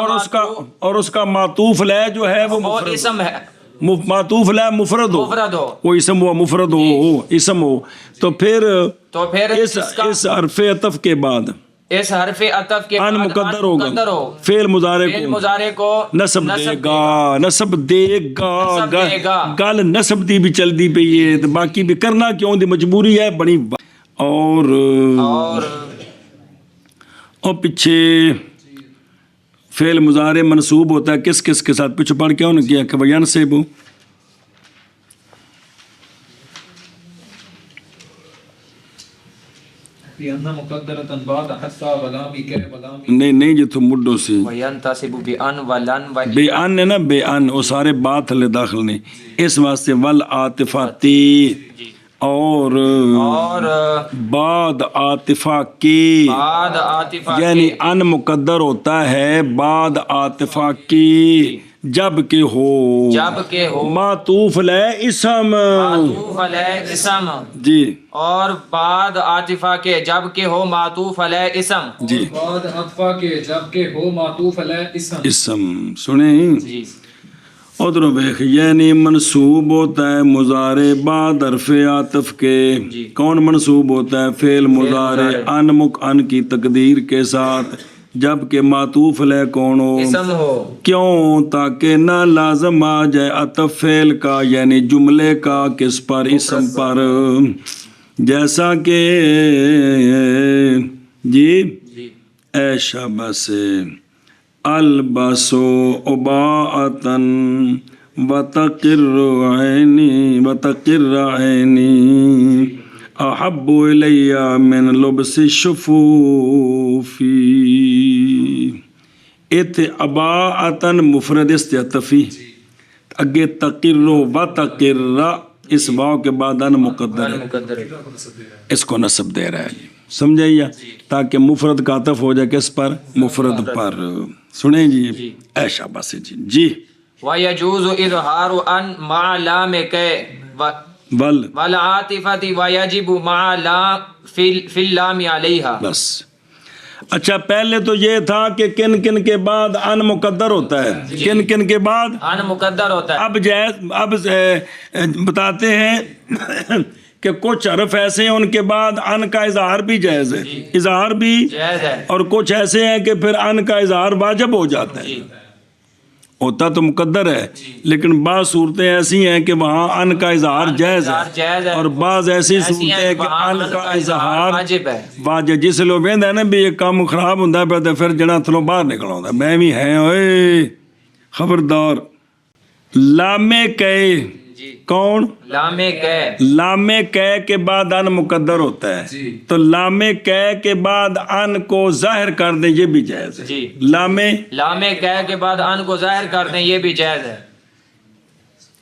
اور اس کا معطوف علیہ جو ہے وہ اور اسم ہے معطوف علیہ مفرد ہو وہ اسم ہوا مفرد ہو اسم ہو تو پھر اس حرف عطف کے بعد اس حرف عطف کے ان بعد مقدر مقدر ہوگا ہو فعل مضارع فعل کو مضارع کو نصب دے گا نصب دے گا نصب دے گا۔ گل نصب دی بھی چل دی پئی ہے تے باقی بھی کرنا کیوں دی مجبوری ہے بڑی اور پیچھے فعل مضارع منصوب ہوتا ہے کس کس کے ساتھ پیچھے پڑھ کے انہوں نے کیا کہ وینصب نہیں جی تو مڈو سے وینتصب بان ولن بے ان ہے نا بے ان وہ سارے بات تھلے داخل نہیں اس واسطے والعاطفاتی اور بعد عاطفہ کی بعد عاطفہ یعنی ان مقدر ہوتا ہے بعد عاطفہ کی جب کہ ہو معطوف علیہ اسم معطوف علیہ اسم جی اور بعد عاطفہ کے جب کہ ہو معطوف علیہ اسم جی بعد عطفہ کے جب کہ ہو معطوف علیہ اسم سنیں جی ادھر بیخ یعنی منصوب ہوتا ہے مضارع بعد حرف عاطف کے کون منصوب ہوتا ہے فعل مضارع ان کی تقدیر کے ساتھ جبکہ معطوف علیہ کون ہو اسم ہو کیوں تاکہ نہ لازم آ جائے عطف فعل کا یعنی جملے کا کس پر اسم پر جیسا کہ جی اے شاباش البسو اباعتن وتقر عینی احب الی من لبس الشفوف ایتھے اباعتن مفرد استعطفی اگے تقر و تقر اس واو کے بعد ان مقدر ہے اس کو نصب دے رہا ہے جی سمجھائیے تاکہ مفرد کا عطف ہو جائے کس پر مفرد پر سنیں جی اے شاباش جی وَيَجُوزُ إِظْهَارُ أَن مَعَ لَامِ كَيْ وَالْعَاطِفَةِ وَيَجِبُ مَعَ لَام فِي اللَّامِ عَلَيْهَا بس اچھا پہلے تو یہ تھا کہ کن کن کے بعد ان مقدر ہوتا ہے کن کن کے بعد ان مقدر ہوتا ہے اب بتاتے ہیں کہ کچھ حرف ایسے ہیں ان کے بعد ان کا اظہار بھی جائز ہے اظہار بھی جائز ہے اور کچھ ایسے ہیں کہ پھر ان کا اظہار واجب ہو جاتا ہے ہوتا تو مقدر ہے لیکن بعض صورتیں ایسی ہیں کہ وہاں ان کا اظہار جائز ہے اور بعض ایسی صورتیں ہیں کہ ان کا اظہار واجب جس لوگ کہتے ہیں نا بھی یہ کام خراب ہوتا ہے تو پھر جنا تھلوں باہر نکل آتا میں بھی ہیں اوئے خبردار لامے کہے کون لامے کہے کے بعد ان مقدر ہوتا ہے تو لامے کہے کے بعد ان کو ظاہر کر دیں یہ بھی جائز ہے لامے کہے کے بعد ان کو ظاہر کر دیں یہ بھی جائز ہے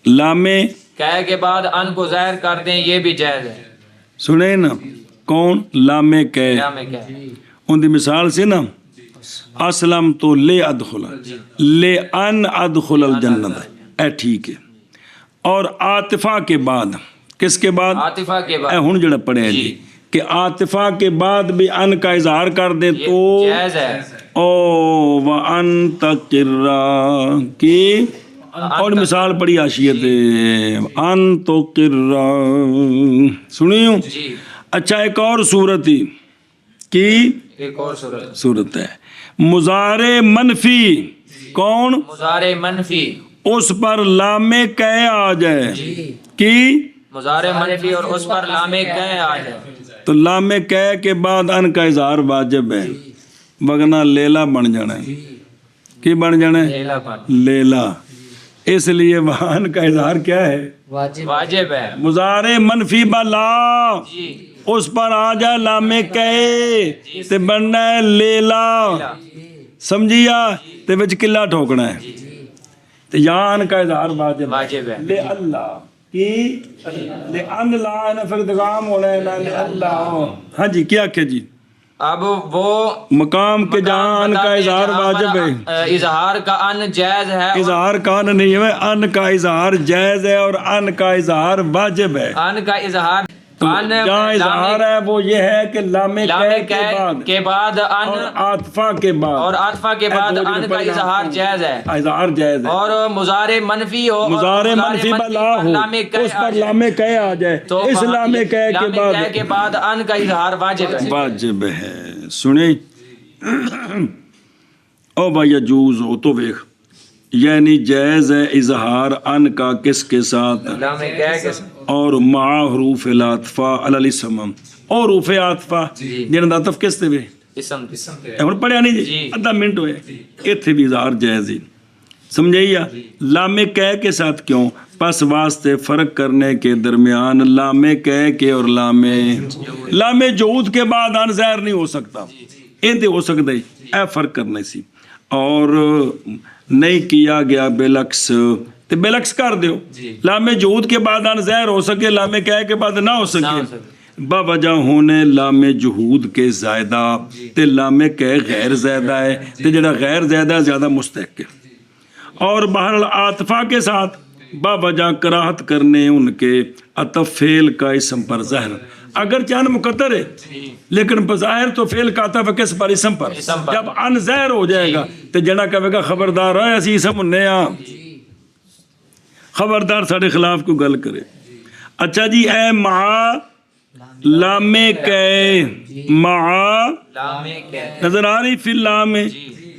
لامے کہے کے بعد ان کو ظاہر کر دیں یہ بھی جائز ہے سنیں نا کون لامے کہے ان دی مثال سے نا اسلم تو لے ادخل لے ان ادخل الجنت اے ٹھیک ہے اور عاطفہ کے بعد کس کے بعد عاطفہ کے بعد ہن جڑا پڑھے ہیں جی کہ عاطفہ کے بعد بھی ان کا اظہار کر دیں تو جائز ہے او وان تقرا کی اور مثال پڑی حاشیت ان تو قرا سنیو اچھا ایک اور صورت ہی کی ایک اور صورت ہے مضارع منفی کون مضارع منفی اس پر لامے کہے آ جائے کی مضارع منفی اور اس پر لامے کہے آ جائے تو لامے کہے کے بعد ان کا اظہار واجب ہے وگنا لیلا بن جانا ہے کی بن جانا ہے لیلا اس لیے وہاں ان کا اظہار کیا ہے واجب ہے مضارع منفی بلا اس پر آ جائے لامے کہے تے بننا ہے لیلا سمجھیا تے وچ قلہ ٹھوکنا ہے تو یہاں ان کا اظہار واجب ہے لے اللہ کی لے ان لا نفر دغام ہونا ہے لے اللہ ہاں جی کیا کہ جی اب وہ مقام کے جہاں ان کا اظہار واجب ہے اظہار کا ان جائز ہے اظہار کا ان نہیں ہے ان کا اظہار جائز ہے اور ان کا اظہار واجب ہے ان کا اظہار جہاں اظہار ہے وہ یہ ہے کہ لامے کے بعد ان اور عاطفہ کے بعد اور عاطفہ کے بعد ان کا اظہار جائز ہے اظہار جائز ہے اور مضارع منفی ہو مضارع منفی بلا ہو اس پر لامے کہے آ جائے اس لامے کہے کے بعد ان کا اظہار واجب ہے واجب ہے سنیں او با یجوز ہو تو ویخ یعنی جائز ہے اظہار ان کا کس کے ساتھ لام کہہ کے اور مع حروف العطفہ علی الاسم اور حروف عطفہ جنہاں دا عطف کس تے وے اسم ہن پڑھیا نہیں جی آدھا منٹ ہوئے ایتھے بھی اظہار جائز ہی سمجھائیا لام کہہ کے ساتھ کیوں پس واسطے فرق کرنے کے درمیان لام کہہ کے اور لام جہود کے بعد ان ظاہر نہیں ہو سکتا یہ ہو سکتا ہی اے فرق کرنے سی اور نہیں کیا گیا بالعکس تو بالعکس کر دیو لام جہود کے بعد ان ظاہر ہو سکے لام کہہ کے بعد نہ ہو سکے باوجہ ہونے لام جہود کے زائدہ تے لام کہہ غیر زائدہ ہے تے جڑا غیر زائدہ زیادہ مستحق ہے اور بہرحال عاطفہ کے ساتھ باوجہ کراہت کرنے ان کے عطف فعل کا اسم پر ظاہر اگر چاند مقدر ہے لیکن بظاہر تو فعل کا عطف کس پر اسم پر جب ان ظاہر ہو جائے گا تو جنا کہے گا خبردار ہے اسی اسم انہیں خبردار ساڑھے خلاف کو گل کرے اچھا جی اے مع لام کہہ مع نظر آ رہی فی اللام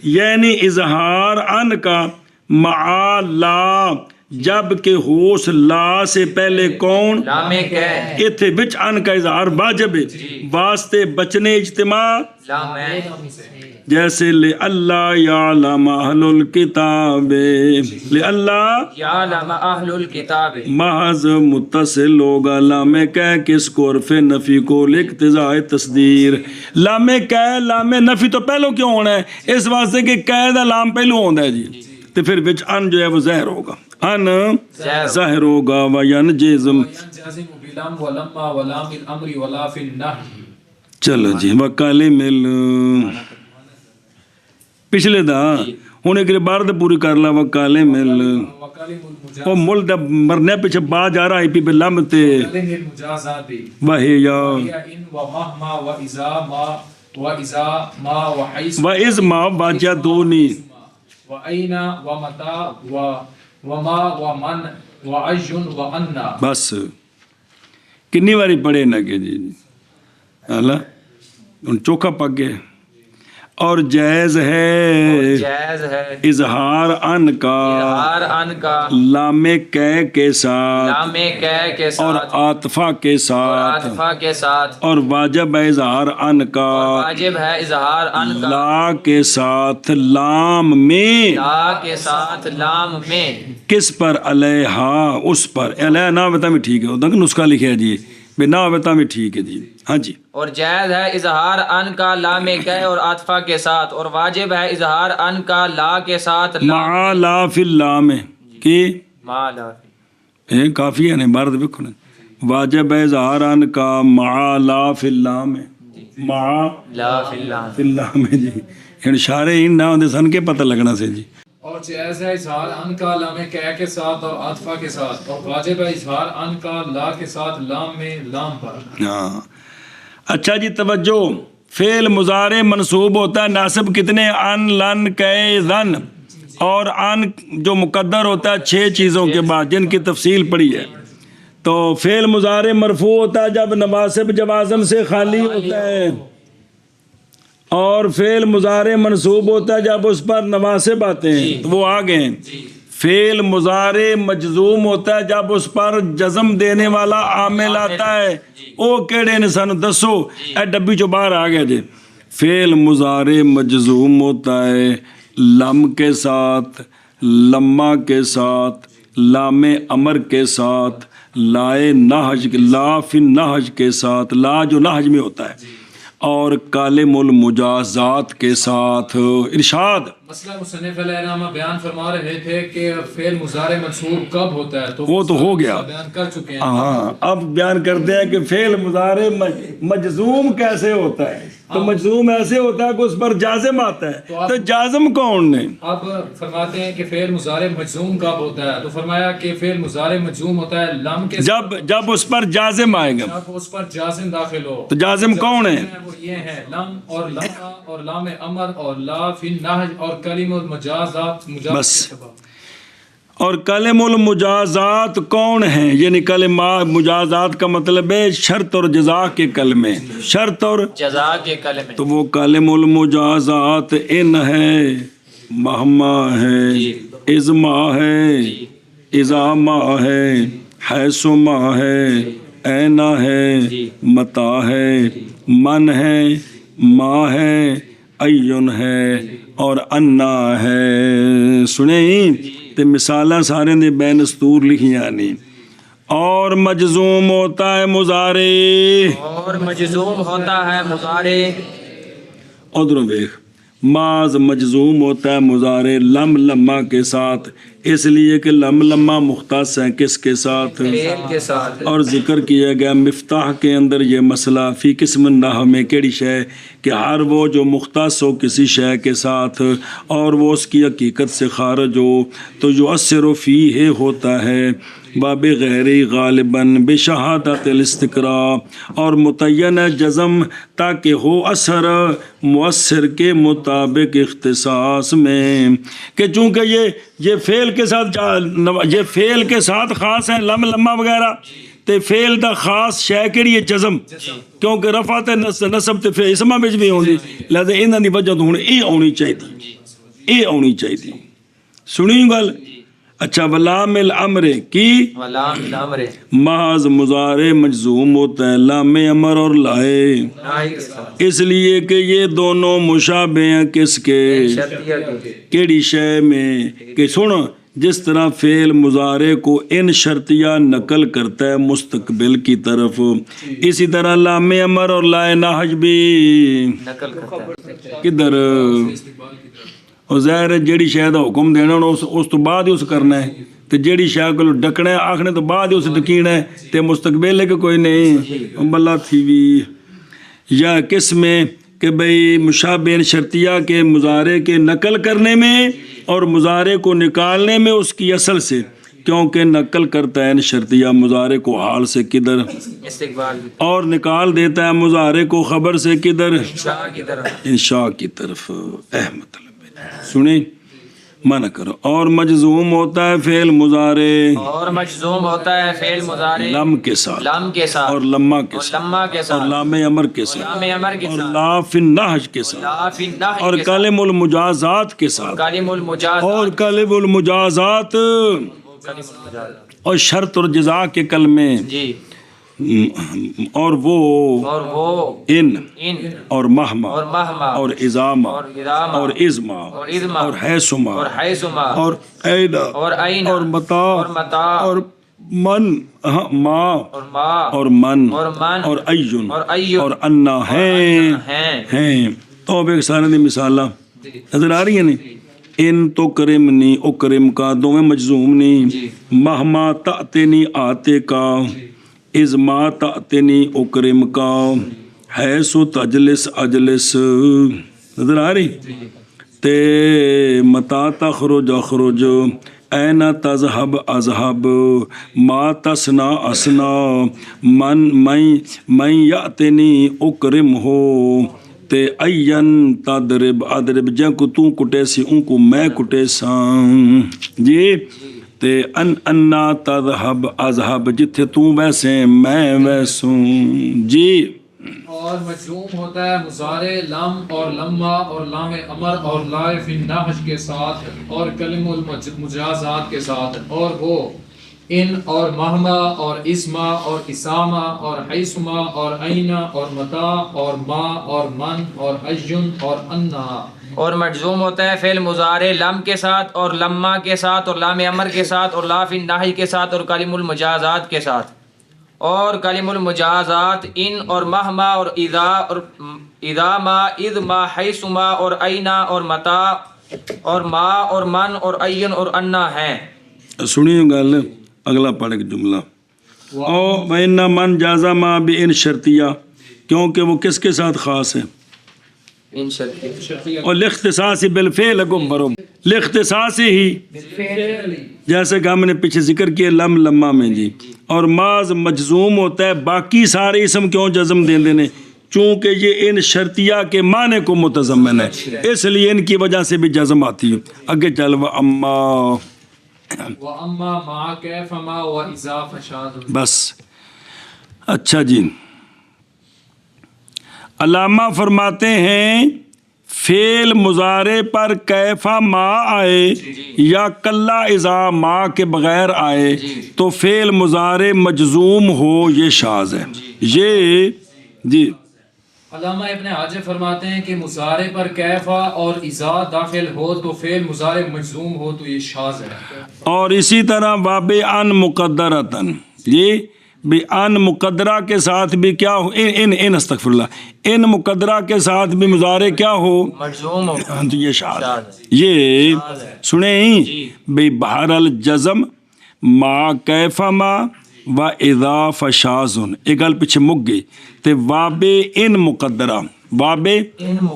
یعنی اظہار ان کا مع لا جب کہ ہوس لا سے پہلے کون لام کہہ ایتھے بچ ان کا اظہار واجب ہے واسطے بچنے اجتماع لام جیسے لِأَلَّا يَعْلَمَ أَهْلُ الْكِتَابِ لِأَلَّا یعلم اہل الکتاب محض متصل ہوگا لام کہہ کس کو عرف نفی کو الاقتضاء تصدیر لام کہہ لام نفی تو پہلو کیوں ہونا ہے اس واسطے کہ کہہ دا لام پہلو ہونا ہے جی تو پھر بچ ان جو ہے وہ ظاہر ہوگا ان ظاہر ہوگا وَيَنْجِزُمْ بِلَمْ وَلَمَّا وَلَامِ الْأَمْرِ وَلَا فِي النَّهْيِ چلو جی وَقَالِمِ پچھلے دا ہوں ایک بار تو پوری کر لا وَقَالِمِ وہ مل دا مرنے پیچھے با جا رہا ہے پی بلم تے وَحِيَا وَإِذْ مَا وَجَدُونِي وَأَيْنَ وَمَتَا وَمَا وَمَنْ وَأَجٌ وَأَنَّا بس کنی باری پڑھے نہ کہ جی اللہ ان چوکھا پک گئے اور جائز ہے اظہار ان کا لام کہہ کے ساتھ اور عاطفہ کے ساتھ اور واجب ہے اظہار ان کا لا کے ساتھ لام میں کس پر علیہا اس پر علیہ نہ بتا میں ٹھیک ہے ہوتا کہ نسخہ لکھے جی بنا بتا میں ٹھیک ہے جی ہاں جی اور جائز ہے اظہار ان کا لام کہہ اور عاطفہ کے ساتھ اور واجب ہے اظہار ان کا لا کے ساتھ مع لا فی اللام کی مع لا کافی ہے نہیں بارد بکھو واجب ہے اظہار ان کا مع لا فی اللام مع لا فی اللام فی اللام جی یعنی شارے ہی نہ ہوندے سن کے پتہ لگنا سے جی اور جائز ہے اظہار ان کا لام کہہ کے ساتھ اور عاطفہ کے ساتھ اور واجب ہے اظہار ان کا لا کے ساتھ لام میں لام پر ہاں اچھا جی توجہ فعل مضارع منصوب ہوتا ہے ناصب کتنے ان لن کئے ذن اور ان جو مقدر ہوتا ہے 6 چیزوں کے بعد جن کی تفصیل پڑی ہے تو فعل مضارع مرفوع ہوتا ہے جب نواسب جوازم سے خالی ہوتا ہے اور فعل مضارع منصوب ہوتا ہے جب اس پر نواسب آتے ہیں تو وہ آگے ہیں فعل مضارع مجزوم ہوتا ہے جب اس پر جزم دینے والا عامل آتا ہے او کیڑے نے سانو دسو اے ڈبی چو باہر آ گیا جی فعل مضارع مجزوم ہوتا ہے لم کے ساتھ لما کے ساتھ لام امر کے ساتھ لائے نہج لا فی نہج کے ساتھ لا جو نہج میں ہوتا ہے اور کالم المجازات کے ساتھ ارشاد مسئلہ مصنف علیہ السلام بیان فرما رہے تھے کہ فعل مضارع منصوب کب ہوتا ہے تو وہ تو ہو گیا بیان کر چکے ہیں ہاں اب بیان کرتے ہیں کہ فعل مضارع مجزوم کیسے ہوتا ہے تو مجزوم ایسے ہوتا ہے کہ اس پر جازم آتا ہے تو جازم کون نے اب فرماتے ہیں کہ فعل مضارع مجزوم کب ہوتا ہے تو فرمایا کہ فعل مضارع مجزوم ہوتا ہے لم کے جب اس پر جازم آئے گا جب اس پر جازم داخل ہو تو جازم کون ہے وہ یہ ہے لم اور لما اور لام امر اور لا فی النہج اور کلم المجازات بس اور کلم المجازات کون ہیں؟ یعنی کلمہ مجازات کا مطلب ہے شرط اور جزا کے کلمے، شرط اور جزا کے کلمے. تو وہ کلم المجازات ان ہے، مہما ہے، ازما ہے، ازاما ہے، حیثما ہے، اینا ہے، متا ہے، من ہے، ما ہے، ایون ہے اور انا ہے. سنیں تے مثالاں سارے نے بین استور لکھیاں نہیں. اور مجزوم ہوتا ہے مضارع، اور مجزوم ہوتا ہے مضارع. ادھر دیکھ، ماض مجزوم ہوتا ہے مضارع لم لمہ کے ساتھ، اس لیے کہ لم لمہ مختص ہیں کس کے ساتھ؟ فعل کے ساتھ. اور ذکر کیا گیا مفتاح کے اندر یہ مسئلہ فی قسم النحو میں کیڑی شے کہ ہر وہ جو مختص ہو کسی شے کے ساتھ اور وہ اس کی حقیقت سے خارج ہو تو یؤثر فیہ ہوتا ہے باب غیری غالباً بشہادت الاستقراء، اور متعین جزم تاکہ ہو اثر مؤثر کے مطابق اختصاص میں، کہ چونکہ یہ فعل کے ساتھ یہ فعل کے ساتھ خاص ہیں لم لمہ وغیرہ تے فعل دا خاص شے کیڑی ہے جزم، کیونکہ رفع تے نصب تے فعل اسما وچ بھی ہوندی، لہذا انہاں دی وجہ تو ہن اے آنی چاہیے، اے آنی چاہیے. سنی گل؟ اچھا، ولام الامر کی ولام الامر محض مضارع مجزوم ہوتا ہے لام امر اور لائے، ناہی کے ساتھ. اس لیے کہ یہ دونوں مشابہ ہیں کس کے؟ شرطیہ کے. کیڑی شے میں؟ کہ سن، جس طرح فعل مضارع کو ان شرطیہ نقل کرتا ہے مستقبل کی طرف، اسی طرح لام امر اور لائے نحج بھی نقل کرتا ہے کدھر؟ اور ظاہر ہے جیڑی شے دا حکم دینا اس تو بعد ہی اس کرنا ہے، تے جیڑی شے کو ڈکنا ہے آکھنے تو بعد ہی اس ڈکینا ہے، تے مستقبل ہے کہ کوئی نہیں بلا تھی بھی. یا کس میں کہ بھئی مشابہ شرطیہ کے مضارع کے نقل کرنے میں اور مضارع کو نکالنے میں اس کی اصل سے، کیونکہ نقل کرتا ہے شرطیہ مضارع کو حال سے کدھر، استقبال کی. اور نکال دیتا ہے مضارع کو خبر سے کدھر، انشاء کی طرف. انشاء کی طرف. مطلب سنیں منع کرو. اور مجزوم ہوتا ہے فعل مضارع اور مجزوم ہوتا ہے فعل مضارع لم کے ساتھ لم کے ساتھ اور لمہ کے اور ساتھ لمہ کے اور ساتھ لام امر کے ساتھ لام امر کے اور ساتھ لا فی النحج کے ساتھ لا فی النحی اور کے ساتھ کلم المجازات کے ساتھ کلم المجاز اور کلم المجازات کلم المجاز. اور شرط اور جزا کے کلمے. جی. اور وہ ان اور مہما اور مہما اور ازاما اور ادامہ اور ازما اور ازما اور حیثما اور حیثما اور اینا اور اینا اور متا اور متا اور من ما اور ما اور من اور من اور ایون اور ایون اور انا ہیں. تو اب ایک سارے دی مثالاں نظر آ رہی ہیں نہیں؟ ان تو کرمنی اکرم کا دونوں مجزوم نہیں، مہما تأتنی آتے کا، ازما تأتنی اکرم کا، حیث تجلس اجلس. نظر آ رہی؟ تے متا تخرج اخرج، این تذهب اذهب، ما تسنا اسنا، من یأتنی اکرم ہو، تے این تدرب ادرب، جن کو تو کٹے سی ان کو میں کٹے ساں. جی تے انا تذهب اذهب، جتھے تو ویسے میں ویسوں. جی. اور مجزوم ہوتا ہے مضارع لم اور لمہ اور لام امر اور لائے فی النحج کے ساتھ اور کلم المجازات کے ساتھ، اور وہ ان اور مہما اور اسما اور اسامہ اور حیثما اور اینا اور متا اور ما اور من اور ایون اور انا. اور مجزوم ہوتا ہے فعل مضارع لم کے ساتھ اور لمہ کے ساتھ اور لام امر کے ساتھ اور لا فی النحی کے ساتھ اور کلم المجازات کے ساتھ. اور کلم المجازات ان اور مہما اور اذا ما اذ ما حیثما اور اینا اور متا اور ما اور من اور این اور انا ہیں. سنیے گل اگلا پڑھ ایک جملہ. او وَإِنَّ مَنْ جَازَ مَا بِإِنْ شرطیہ، کیونکہ وہ کس کے ساتھ خاص ہے؟ ان شرطیہ. اور الاختصاص بالفعل گمبرم، الاختصاص ہی جیسے کہ ہم نے پیچھے ذکر کیا لم لمہ میں. جی. اور ماض مجزوم ہوتا ہے، باقی سارے اسم کیوں جزم دے دینے؟ چونکہ یہ ان شرطیہ کے معنی کو متضمن ہے، اس لیے ان کی وجہ سے بھی جزم آتی ہے. آگے چل اما وَأَمَّا مَعَ كَيْفَ مَا وَإِذَا فَشَاذٌ. بس اچھا جی، علامہ فرماتے ہیں فعل مضارع پر کیفا ما آئے یا کلا اذا ما کے بغیر آئے تو فعل مضارع مجزوم ہو، یہ شاذ ہے۔ یہ جی علامہ ابن حاجر فرماتے ہیں کہ مضارع پر کیفا اور اذا داخل ہو تو فعل مضارع مجزوم ہو تو یہ شاذ ہے۔ اور اسی طرح واب ان مقدرتن، یہ بھی ان مقدرہ کے ساتھ بھی کیا ہو، ان استغفر اللہ، ان مقدرہ کے ساتھ بھی مضارع کیا ہو، مجزوم ہو تو یہ شاذ ہے۔ یہ سنیں بھئی بہر الجزم ما کیف ما و اذا فشاذن، ایک گل پیچھے مک گئی تے واب ان مقدرہ، واب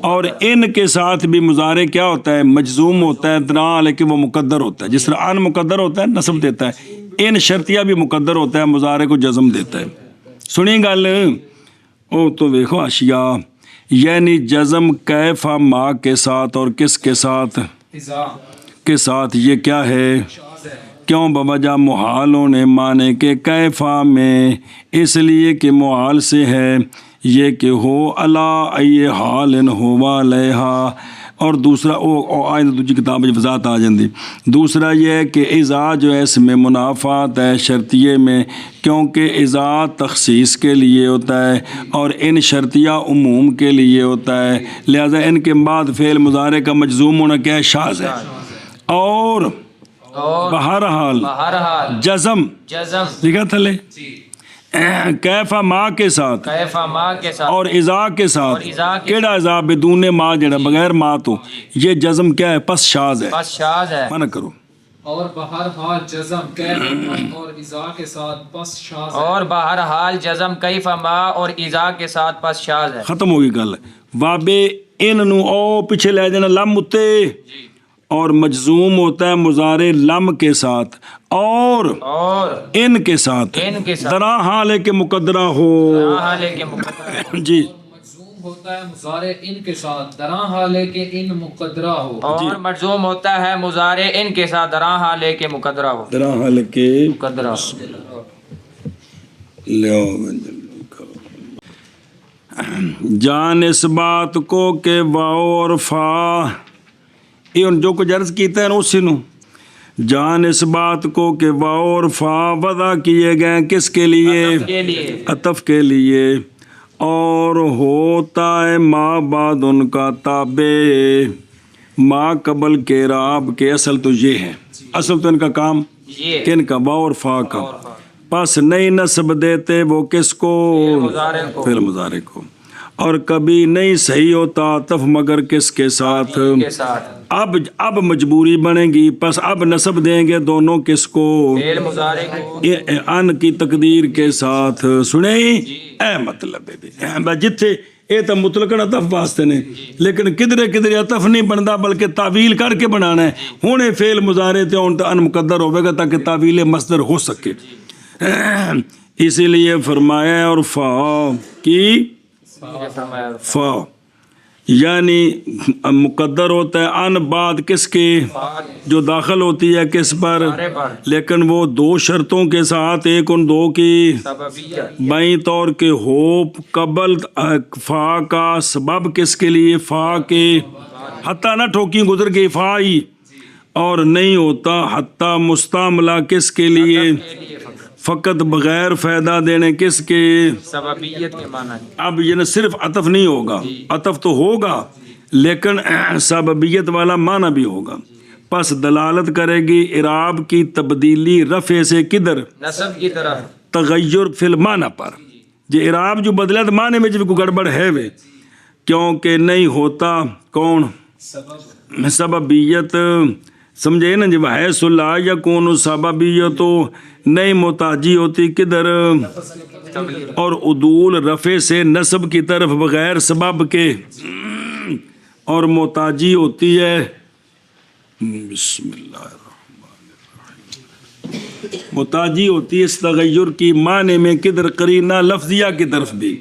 اور ان کے ساتھ بھی مضارع کیا ہوتا ہے، مجزوم ہوتا ہے، درا لیکن وہ مقدر ہوتا ہے، جس طرح ان مقدر ہوتا ہے نصب دیتا ہے، ان شرطیہ بھی مقدر ہوتا ہے، مضارع کو جزم دیتا ہے۔ سنی گل او تو دیکھو اشیاء، یعنی جزم کیف ما کے ساتھ اور کس کے ساتھ، اذا کے ساتھ، یہ کیا ہے، شاذ ہے۔ کیوں بوجہ محالوں نے مانے کہ کیفا میں، اس لیے کہ محال سے ہے یہ کہ ہو علا ای حال ہوا لیہا، اور دوسرا آئند دوسری کتاب وضاحت آ جاندی، دوسرا یہ ہے کہ اذا جو ہے اس میں منافات ہے شرطیے میں، کیونکہ اذا تخصیص کے لیے ہوتا ہے اور ان شرطیہ عموم کے لیے ہوتا ہے، لہذا ان کے بعد فعل مضارع کا مجزوم ہونا کیا ہے، شاذ ہے۔ اور بہرحال جزم لکھا تھلے کیفا ما کے ساتھ کیفا ما کے ساتھ اور اذا کے ساتھ، کیڑا اذا بدون ما جڑا بغیر ما تو یہ جزم کیا ہے، پس شاذ ہے، بس شاذ ہے۔ منع کرو۔ اور بہرحال جزم کیف اور اذا کے ساتھ پس شاذ ہے۔ اور بہرحال جزم کیفا ما اور اذا کے ساتھ پس شاذ ہے۔ ختم ہوگی گل۔ وابے ان نو او پیچھے لے جانا لم اتے، اور مجزوم ہوتا ہے مضارع لم کے ساتھ اور ان کے ساتھ، درا حال کے مقدرہ ہو، حالے کے مقدرہ جی مجزوم ہوتا ہے مضارع ان کے ساتھ درا حالے کے ان مقدرہ ہو، اور مجزوم ہوتا ہے مضارع ان کے ساتھ درا حالے کے مقدرہ ہو، درا حال کے مقدرہ جان اس بات کو کہ واو اور فا، یہ جو کچھ عرض کیتا ہے اسی نو، جان اس بات کو کہ واو اور فا وضع کیے گئے کس کے لیے، عطف کے لیے، اور ہوتا ہے ما بعد ان کا تابع، ما قبل کے راب کے، اصل تو یہ ہے، اصل تو ان کا کام کن کا، واو اور فا کا، پس نہیں نصب دیتے وہ کس کو، فعل مضارع کو، اور کبھی نہیں صحیح ہوتا عطف مگر کس کے ساتھ، اب مجبوری بنے گی، پس اب نصب دیں گے دونوں کس کو، ان کی تقدیر کے ساتھ۔ سنیں اے مطلب ہے جتھے اے تو مطلقاً عطف واسطے نے، لیکن کدھرے عطف نہیں بنتا بلکہ تعویل کر کے بنانا ہے، ہونے فعل مضارع تے ہون تے ان مقدر ہوئے گا تاکہ تعویل مصدر ہو سکے، اسی لیے فرمایا اور فا کی فا یعنی مقدر ہوتا ہے ان بعد کس کے، جو داخل ہوتی ہے کس پر، لیکن وہ دو شرطوں کے ساتھ، ایک ان دو کی بائیں طور کے ہو قبل فا کا، سبب کس کے لیے، فا کے، حتیٰ نہ ٹھوکی گزر گئی فا ہی، اور نہیں ہوتا حتیٰ مستعملہ کس کے لیے، فقط بغیر فائدہ دینے کس کے، سببیت کے معنی۔ اب یہ نہ صرف عطف نہیں ہوگا، عطف تو ہوگا لیکن سببیت والا معنی بھی ہوگا، پس دلالت کرے گی اعراب کی تبدیلی رفع سے کدھر، نصب کی طرف، تغیر فی المعنی پر، یہ اعراب جو بدلت معنی میں جو کوئی گڑبڑ ہے وہ، کیونکہ نہیں ہوتا کون، سببیت، سمجھے نا جی، حیث لا یکون سببیت تو نہیں محتاجی ہوتی کدھر، اور عدول رفع سے نصب کی طرف بغیر سبب کے، اور محتاجی ہوتی ہے، بسم اللہ الرحمن الرحیم، محتاجی ہوتی ہے اس تغیر کی معنی میں کدھر، قرینہ لفظیہ کی طرف بھی،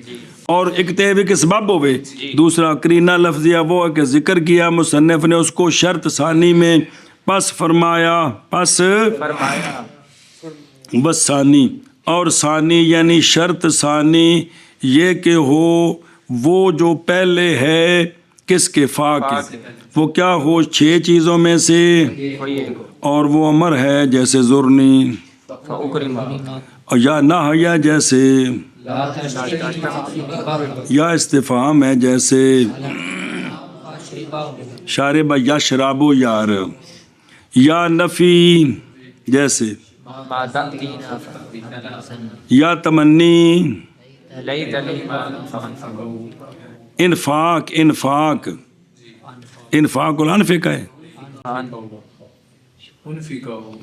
اور ایک تیوی کے سبب ہوئے، دوسرا قرینہ لفظیہ وہ ہے کہ ذکر کیا مصنف نے اس کو شرط ثانی میں پس فرمایا، پس فرمایا بس ثانی، اور ثانی یعنی شرط ثانی یہ کہ ہو وہ جو پہلے ہے کس کے فا کے، وہ کیا ہو 6 چیزوں میں سے، کوئی ایک اور وہ امر ہے جیسے زرنی، فاکرم اور یا نہ یا جیسے، یا استفہام ہے جیسے شارب یشرب یار، یا نفی جیسے، ما تأتینا یا تمنی، لیت لی ما انفاق، انفاق انفاق الانفے کا ہے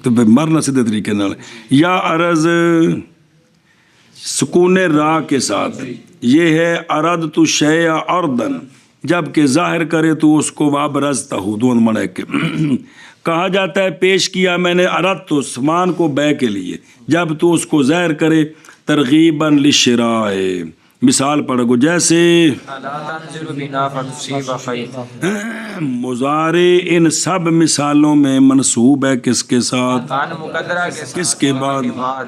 تو مرنا سیدھے طریقے نال، یا عرض سکون را کے ساتھ، یہ ہے اردت الشیء اردن، جب کہ ظاہر کرے تو اس کو وابرزتہ دون مڑے کے کہا جاتا ہے پیش کیا میں نے اردت سامان کو بے کے لیے، جب تو اس کو ظاہر کرے ترغیباً للشراء، مثال پڑھ گو جیسے لا تنزل بنا فتصیب خیر، مضارع ان سب مثالوں میں منصوب ہے کس کے ساتھ، ان مقدرہ کے ساتھ، کس کے بعد، بعد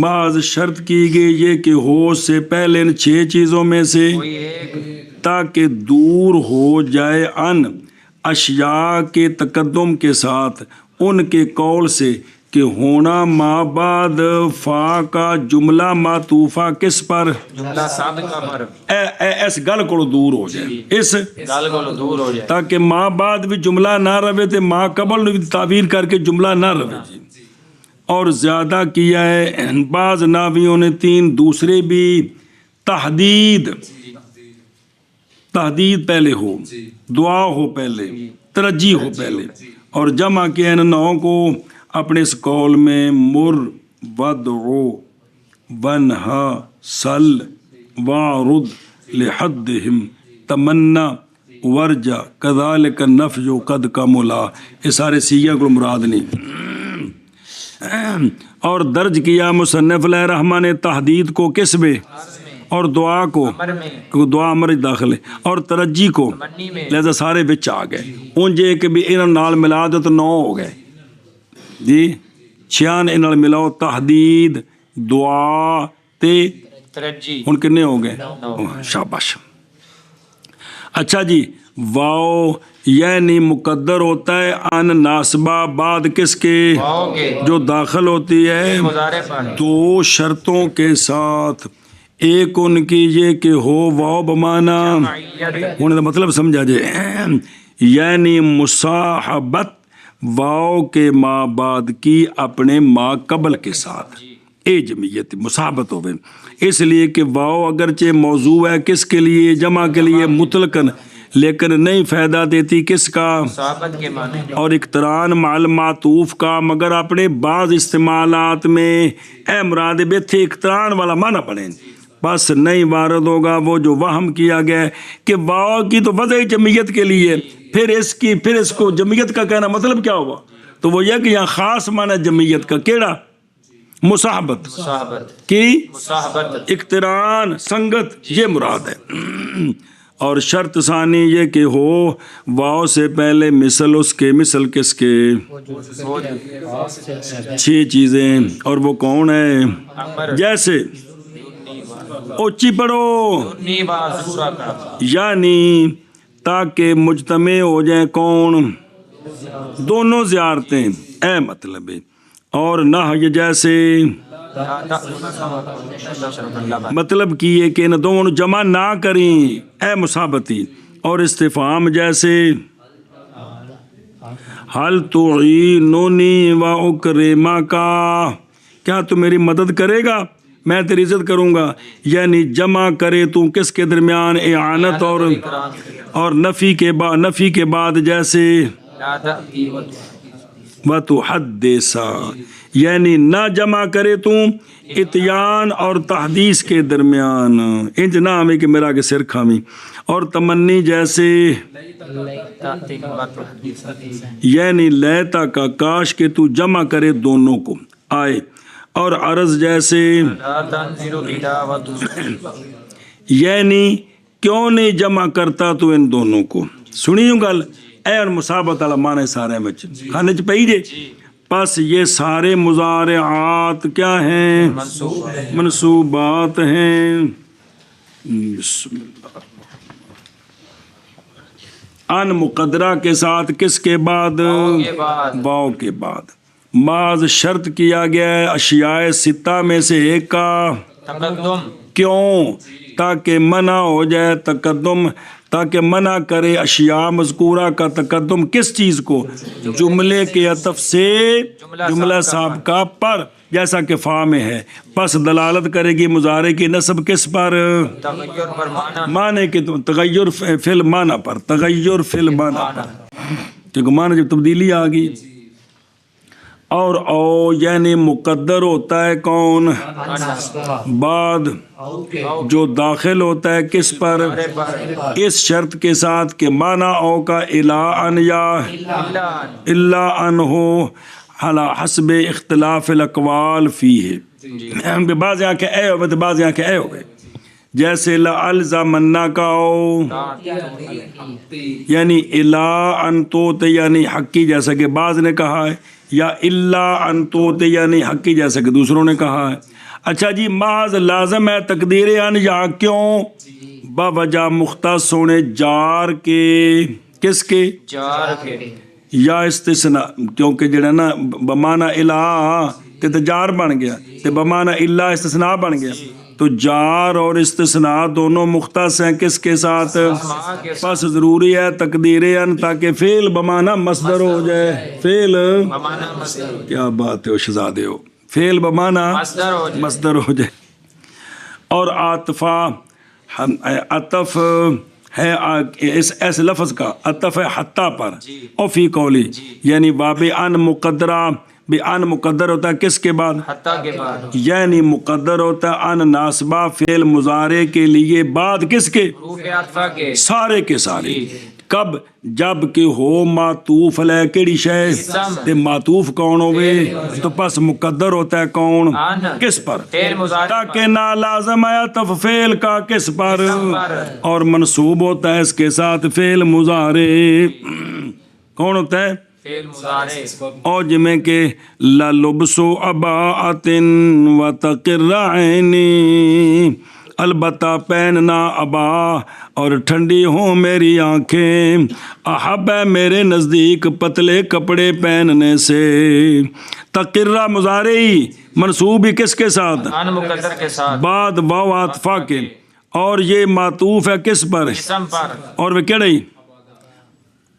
بعض شرط کی گئی یہ کہ ہو سے پہلے ان 6 چیزوں میں سے، کوئی ایک تاکہ دور ہو جائے ان اشیاء کے تقدم کے ساتھ ان کے قول سے کہ ہونا ما بعد فا کا جملہ معطوفہ کس پر، جملہ سابقہ پر اس گل کو دور ہو جائے، اس گل کو دور ہو جائے، تاکہ ما بعد بھی جملہ نہ رہے تے ما قبل بھی تعبیر کر کے جملہ نہ رہے جی۔ اور زیادہ کیا ہے بعض ناویوں نے 3 دوسرے بھی، تحدید، تحدید پہلے ہو، دعا ہو پہلے، ترجی ہو پہلے، اور جمع کیا ان 9 کو اپنے اس قول میں مر، ودعو، ونہا، سل، وارد، لحدہم، تمنا، ورجا، کذالک النفی قد کملا، یہ سارے سیغہ کو مراد نہیں۔ اور درج کیا مصنف علیہ الرحمٰن نے تحدید کو کس میں، اور دعا کو، امر میں، کیونکہ دعا امر داخل ہے، اور ترجی کو، منی میں، لہذا سارے بچ آ گئے، ان جے کہ بھی انہاں نال ملا دو تو 9 ہو گئے جی، 6 انہاں نال ملاؤ تحدید، دعا تے ترجی، ہن کنے ہو گئے، شاباش۔ اچھا جی، واو یعنی مقدر ہوتا ہے ان ناسبہ بعد کس کے، واو کے جو داخل ہوتی ہے مضارع پر 2 شرطوں کے ساتھ، ایک ان کی یہ کہ ہو واو بمانا، معیت، ہونے کا مطلب سمجھا جائے، یعنی مصاحبت واو کے ما بعد کی اپنے ما قبل کے ساتھ، اے جمعیت مصاحبت ہوئے، اس لیے کہ واو اگرچہ موضوع ہے کس کے لیے، جمع کے لیے مطلقاً، لیکن نہیں فائدہ دیتی کس کا، صحابت کے معنی، اور اقتران مع معطوف کا، مگر اپنے بعض استعمالات میں اے مراد بے تھے اقتران والا معنی پڑھیں، بس نہیں وارد ہوگا وہ جو وہم کیا گیا ہے کہ واو کی تو وضع جمعیت کے لیے، پھر اس کو جمعیت کا کہنا مطلب کیا ہوا، تو وہ یہ کہ یہاں خاص معنی جمعیت کا کیڑا، مصاحبت صحابت کی، صحابت، اقتران، سنگت، یہ مراد ہے۔ اور شرط ثانی یہ کہ ہو واو سے پہلے مثل اس کے، مثل کس کے، 6 چیزیں، اور وہ کون ہے، امر، جیسے اونچی پڑھو، نی باسورہ کا، یعنی تاکہ مجتمع ہو جائیں کون، دونوں زیارتیں، اے مطلب ہے، اور نہ یہ جیسے مطلب کی ہے کہ ان دونوں جمع نہ کریں، اے مصابتی، اور استفہام جیسے حل تعیننی و اکرمک، کیا تو میری مدد کرے گا میں تیری عزت کروں گا، یعنی جمع کرے تو کس کے درمیان، اعانت اور نفی کے بعد جیسے لا تأتی وتحدث، یعنی نہ جمع کرے تو اتیان اور تحدیث کے درمیان، انج نہ ہمیں کہ میرا کے سر کھامی، اور تمنی جیسے تأتی وتحدث، یعنی لیتا کا کاش کہ تو جمع کرے دونوں کو آئے، اور عرض جیسے لا تنزل الى وتنزل، یعنی کیوں نہیں جمع کرتا تو ان دونوں کو، سنیوں گل، اے اور مصابت والا معنی سارے میں کھانے چ پئی جے پس یہ سارے مضارعات کیا ہیں منصوبات ہیں بسم اللہ ان مقدرہ کے ساتھ کس کے بعد واو کے بعد بعض شرط کیا گیا ہے اشیاء ستہ میں سے ایک کا تقدم کیوں تاکہ منع ہو جائے تقدم تاکہ منع کرے اشیاء مذکورہ کا تقدم کس چیز کو جملے کے عطف سے جملہ سابقہ پر جیسا کہ فا میں ہے پس دلالت کرے گی مضارع کی نصب کس پر تغیر پر معنی معنی کے تغیر فی المعنی پر تغیر فی المعنی پر کیونکہ معنی جب تبدیلی آ گئی اور او یعنی مقدر ہوتا ہے کون بعد جو داخل ہوتا ہے کس پر اس شرط کے ساتھ کہ معنی او کا الا ان یا الا ان ہو حالا حسب اختلاف الاقوال فیہ بعض یہاں کہ اے ہو بعض یہاں کہ اے ہو گئے جیسے لَأَلْزَمَنَّ کا ہو یعنی الا ان توت یعنی حقی جیسا کہ بعض نے کہا ہے یا الا ان توت یعنی حقی جیسا کہ دوسروں نے کہا ہے اچھا جی محض لازم ہے تقدیر ان یا کیوں بوجہ مختص ہونے جار کے کس کے جار کے یا استثناء کیونکہ جڑا نا بمانا الہ تے جار بن گیا تے بمانا الا استثناء بن گیا تو جار اور استثناء دونوں مختص ہیں کس کے ساتھ پس ضروری ہے تقدیر ان تاکہ فعل بمانا مصدر ہو جائے فعل کیا بات ہے شہزادے ہو فعل بمانا مصدر ہو جائے اور عاطفہ عطف ہے اس ایسے لفظ کا عطف ہے حتیٰ پر اور فی قولی یعنی باب ان مقدرہ بے ان مقدر ہوتا ہے کس کے بعد حتیٰ کے بعد یعنی مقدر ہوتا ہے ان ناسبہ فعل مضارع کے لیے بعد کس کے حروف عطفہ کے سارے کے سارے کب جب کہ ہو معطوف علیہ کیڑی شے تے معطوف کون ہوئے تو پس مقدر ہوتا ہے کون کس پر تاکہ نا لازم ہے عطف فعل کا کس پر اور منصوب ہوتا ہے اس کے ساتھ فعل مضارع کون ہوتا ہے اور جمع کہ لَلُبْسُ عَبَاءَةٍ وَتَقِرَّ عَيْنِي البتہ پہننا عبا اور ٹھنڈی ہوں میری آنکھیں احب ہے میرے نزدیک پتلے کپڑے پہننے سے تقرہ مضارعی منصوب کس کے ساتھ ان مقدر کے ساتھ بعد واو عاطفہ کے اور یہ معطوف ہے کس پر اسم پر اور وہ کیا نہیں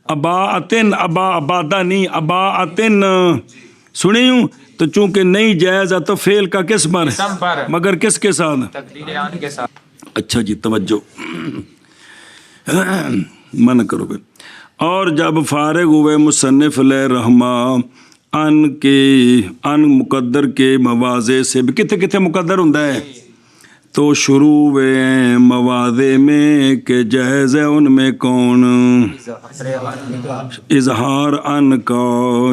اباعتن ابادہ نہیں اباعتن سنی ہوں تو چونکہ نہیں جائز ہے تو فعل کا کس پر اسم پر مگر کس کے ساتھ تقدیر ان کے ساتھ اچھا جی توجہ من کرو گے اور جب فارغ ہوئے مصنف علیہ رحمہ ان کے ان مقدر کے مواضع سے کتنے کتنے مقدر ہوں ہے تو شروع ہوئے مواضع میں کہ جائز ہے ان میں کون اظہار ان کا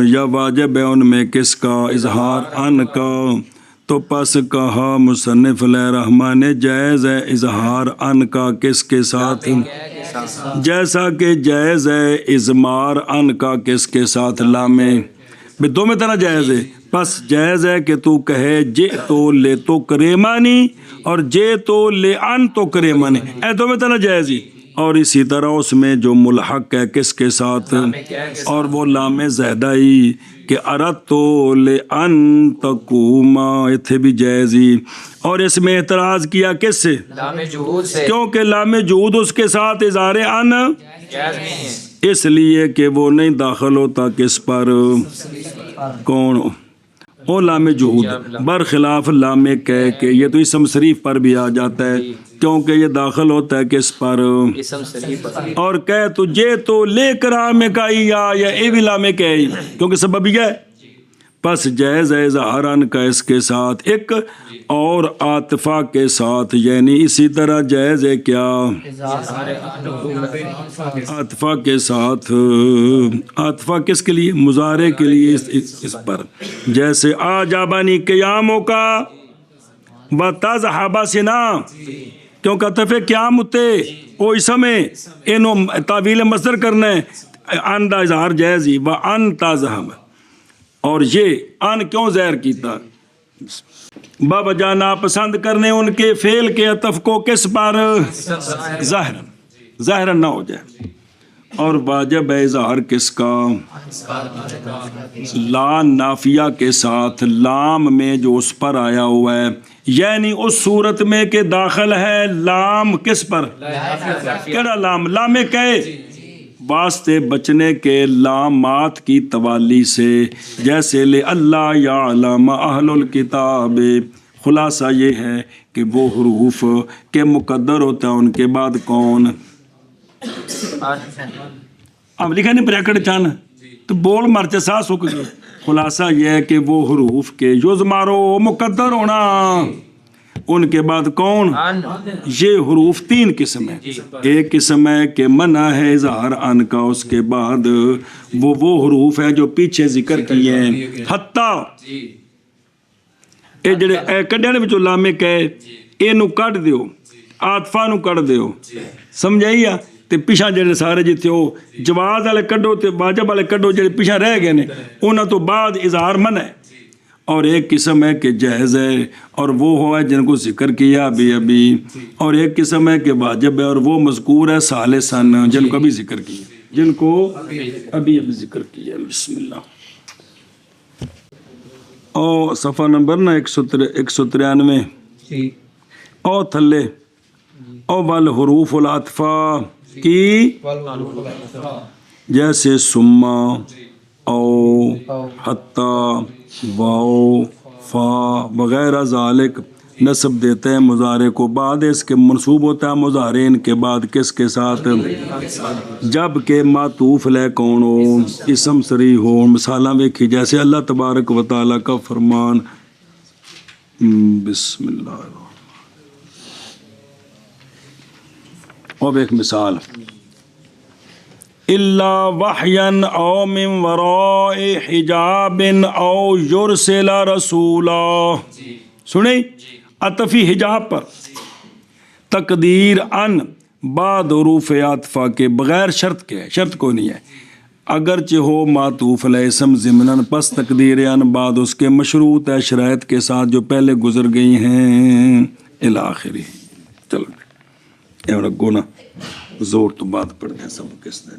یا واجب ہے ان میں کس کا اظہار ان کا تو پس کہا مصنف علیہ رحمہ نے جائز ہے اظہار ان کا کس کے ساتھ جیسا کہ جائز ہے اضمار ان کا کس کے ساتھ لامے بے دو میں طرح جائز ہے پس جائز ہے کہ تو کہے جے تو لے تو کریمانی اور جے تو لے ان تو کریمانی اے دو میں طرح جائز ہی اور اسی طرح اس میں جو ملحق ہے کس کے ساتھ اور وہ لام زیدائی کہ ارد تو لے ان تقوما اتھے بھی جائز ہی اور اس میں اعتراض کیا کس سے لام جہود سے کیونکہ لام جہود اس کے ساتھ اظہار ان جائز نہیں ہے اس لیے کہ وہ نہیں داخل ہوتا کس پر کون او لام جہود برخلاف لام کہہ کے یہ تو اسم شریف پر بھی آ جاتا ہے کیونکہ یہ داخل ہوتا ہے کس پر اسم شریف پر اور کہہ تو جے تو لے کر آمے کا یا اے بھی لام کہہ کیونکہ سبب یہ ہے پس جائز ہے اظہار ان کا اس کے ساتھ ایک اور عاطفہ کے ساتھ یعنی اسی طرح جائز ہے کیا عاطفہ کے ساتھ عاطفہ کس کے لیے مضارع کے لیے اس پر جیسے آ جابانی قیاموں کا بتذہب سنا کیونکہ عطف قیام ہوتے او اسم ہے انہوں تعویل مصدر کرنا ہے ان دا اظہار جائز ہی و ان تذهب، اور یہ ان کیوں ظاہر کیتا؟ بوجہ ناپسند کرنے ان کے فعل کے عطف کو کس پر؟ ظاہراً نہ ہو جائے، اور واجب ہے اظہار کس کا؟ لا نافیہ کے ساتھ لام میں جو اس پر آیا ہوا ہے، یعنی اس صورت میں کہ داخل ہے لام کس پر؟ کیڑا لام؟ لام کہے واسطے بچنے کے لامات کی توالی سے، جیسے لے اللہ یعلم اہل الکتاب، خلاصہ یہ ہے کہ وہ حروف کے مقدر ہوتا ہے ان کے بعد کون؟ اب لکھا نہیں بریکٹ چانا تو بول مرچے ساس ہو گئے. خلاصہ یہ ہے کہ وہ حروف کے یوز مارو مقدر ہونا ان کے بعد کون؟ یہ حروف تین قسم ہے. ایک قسم ہے کہ منع ہے اظہار ان کا، اس کے بعد وہ حروف ہیں جو پیچھے ذکر کیے ہیں. حتیٰ اے جڑے اے کڈنے وچوں لامے کہے اینو کڈ دیو، عاطفہ نو کڈ دیو، سمجھائی آ؟ تے پیچھا جڑے سارے جتھے ہو جواز والے کڈو تے واجب والے کڈو، جڑے پیچھا رہ گئے نے انہاں تو بعد اظہار منع ہے. اور ایک قسم ہے کہ جائز ہے اور وہ ہوا ہے جن کو ذکر کیا ابھی، اور ایک قسم ہے کہ واجب ہے اور وہ مذکور ہے ثالثاً، جن کو ابھی ذکر کیا، جن کو ابھی ذکر کیا. بسم اللہ. او صفحہ نمبر نا 193 او تھلے او والحروف العطفہ کی، جیسے سما او حتیٰ واو فا وغیرہ ذالک نصب دیتے ہیں مضارع کو، بعد اس کے منصوب ہوتا ہے مضارعین کے بعد کس کے ساتھ؟ جب کہ معطوف لے کون ہو، اسم صریح ہو. مثالاں ویکھی جیسے اللہ تبارک و تعالیٰ کا فرمان، بسم اللہ اب ایک مثال، الا وحیا او من وراء حجاب او یرسل رسولا. سنیں عطفی حجاب پر، تقدیر ان بعد حروف عطفہ کے بغیر شرط کے ہے، شرط کو نہیں ہے، اگرچہ ہو معطوف علیہ اسم ضمناً، پس تقدیر ان بعد اس کے مشروط ہے شرائط کے ساتھ جو پہلے گزر گئی ہیں الی آخری. چلو یہ رگو نا زور تو بات پڑھتے ہیں سب کس نے.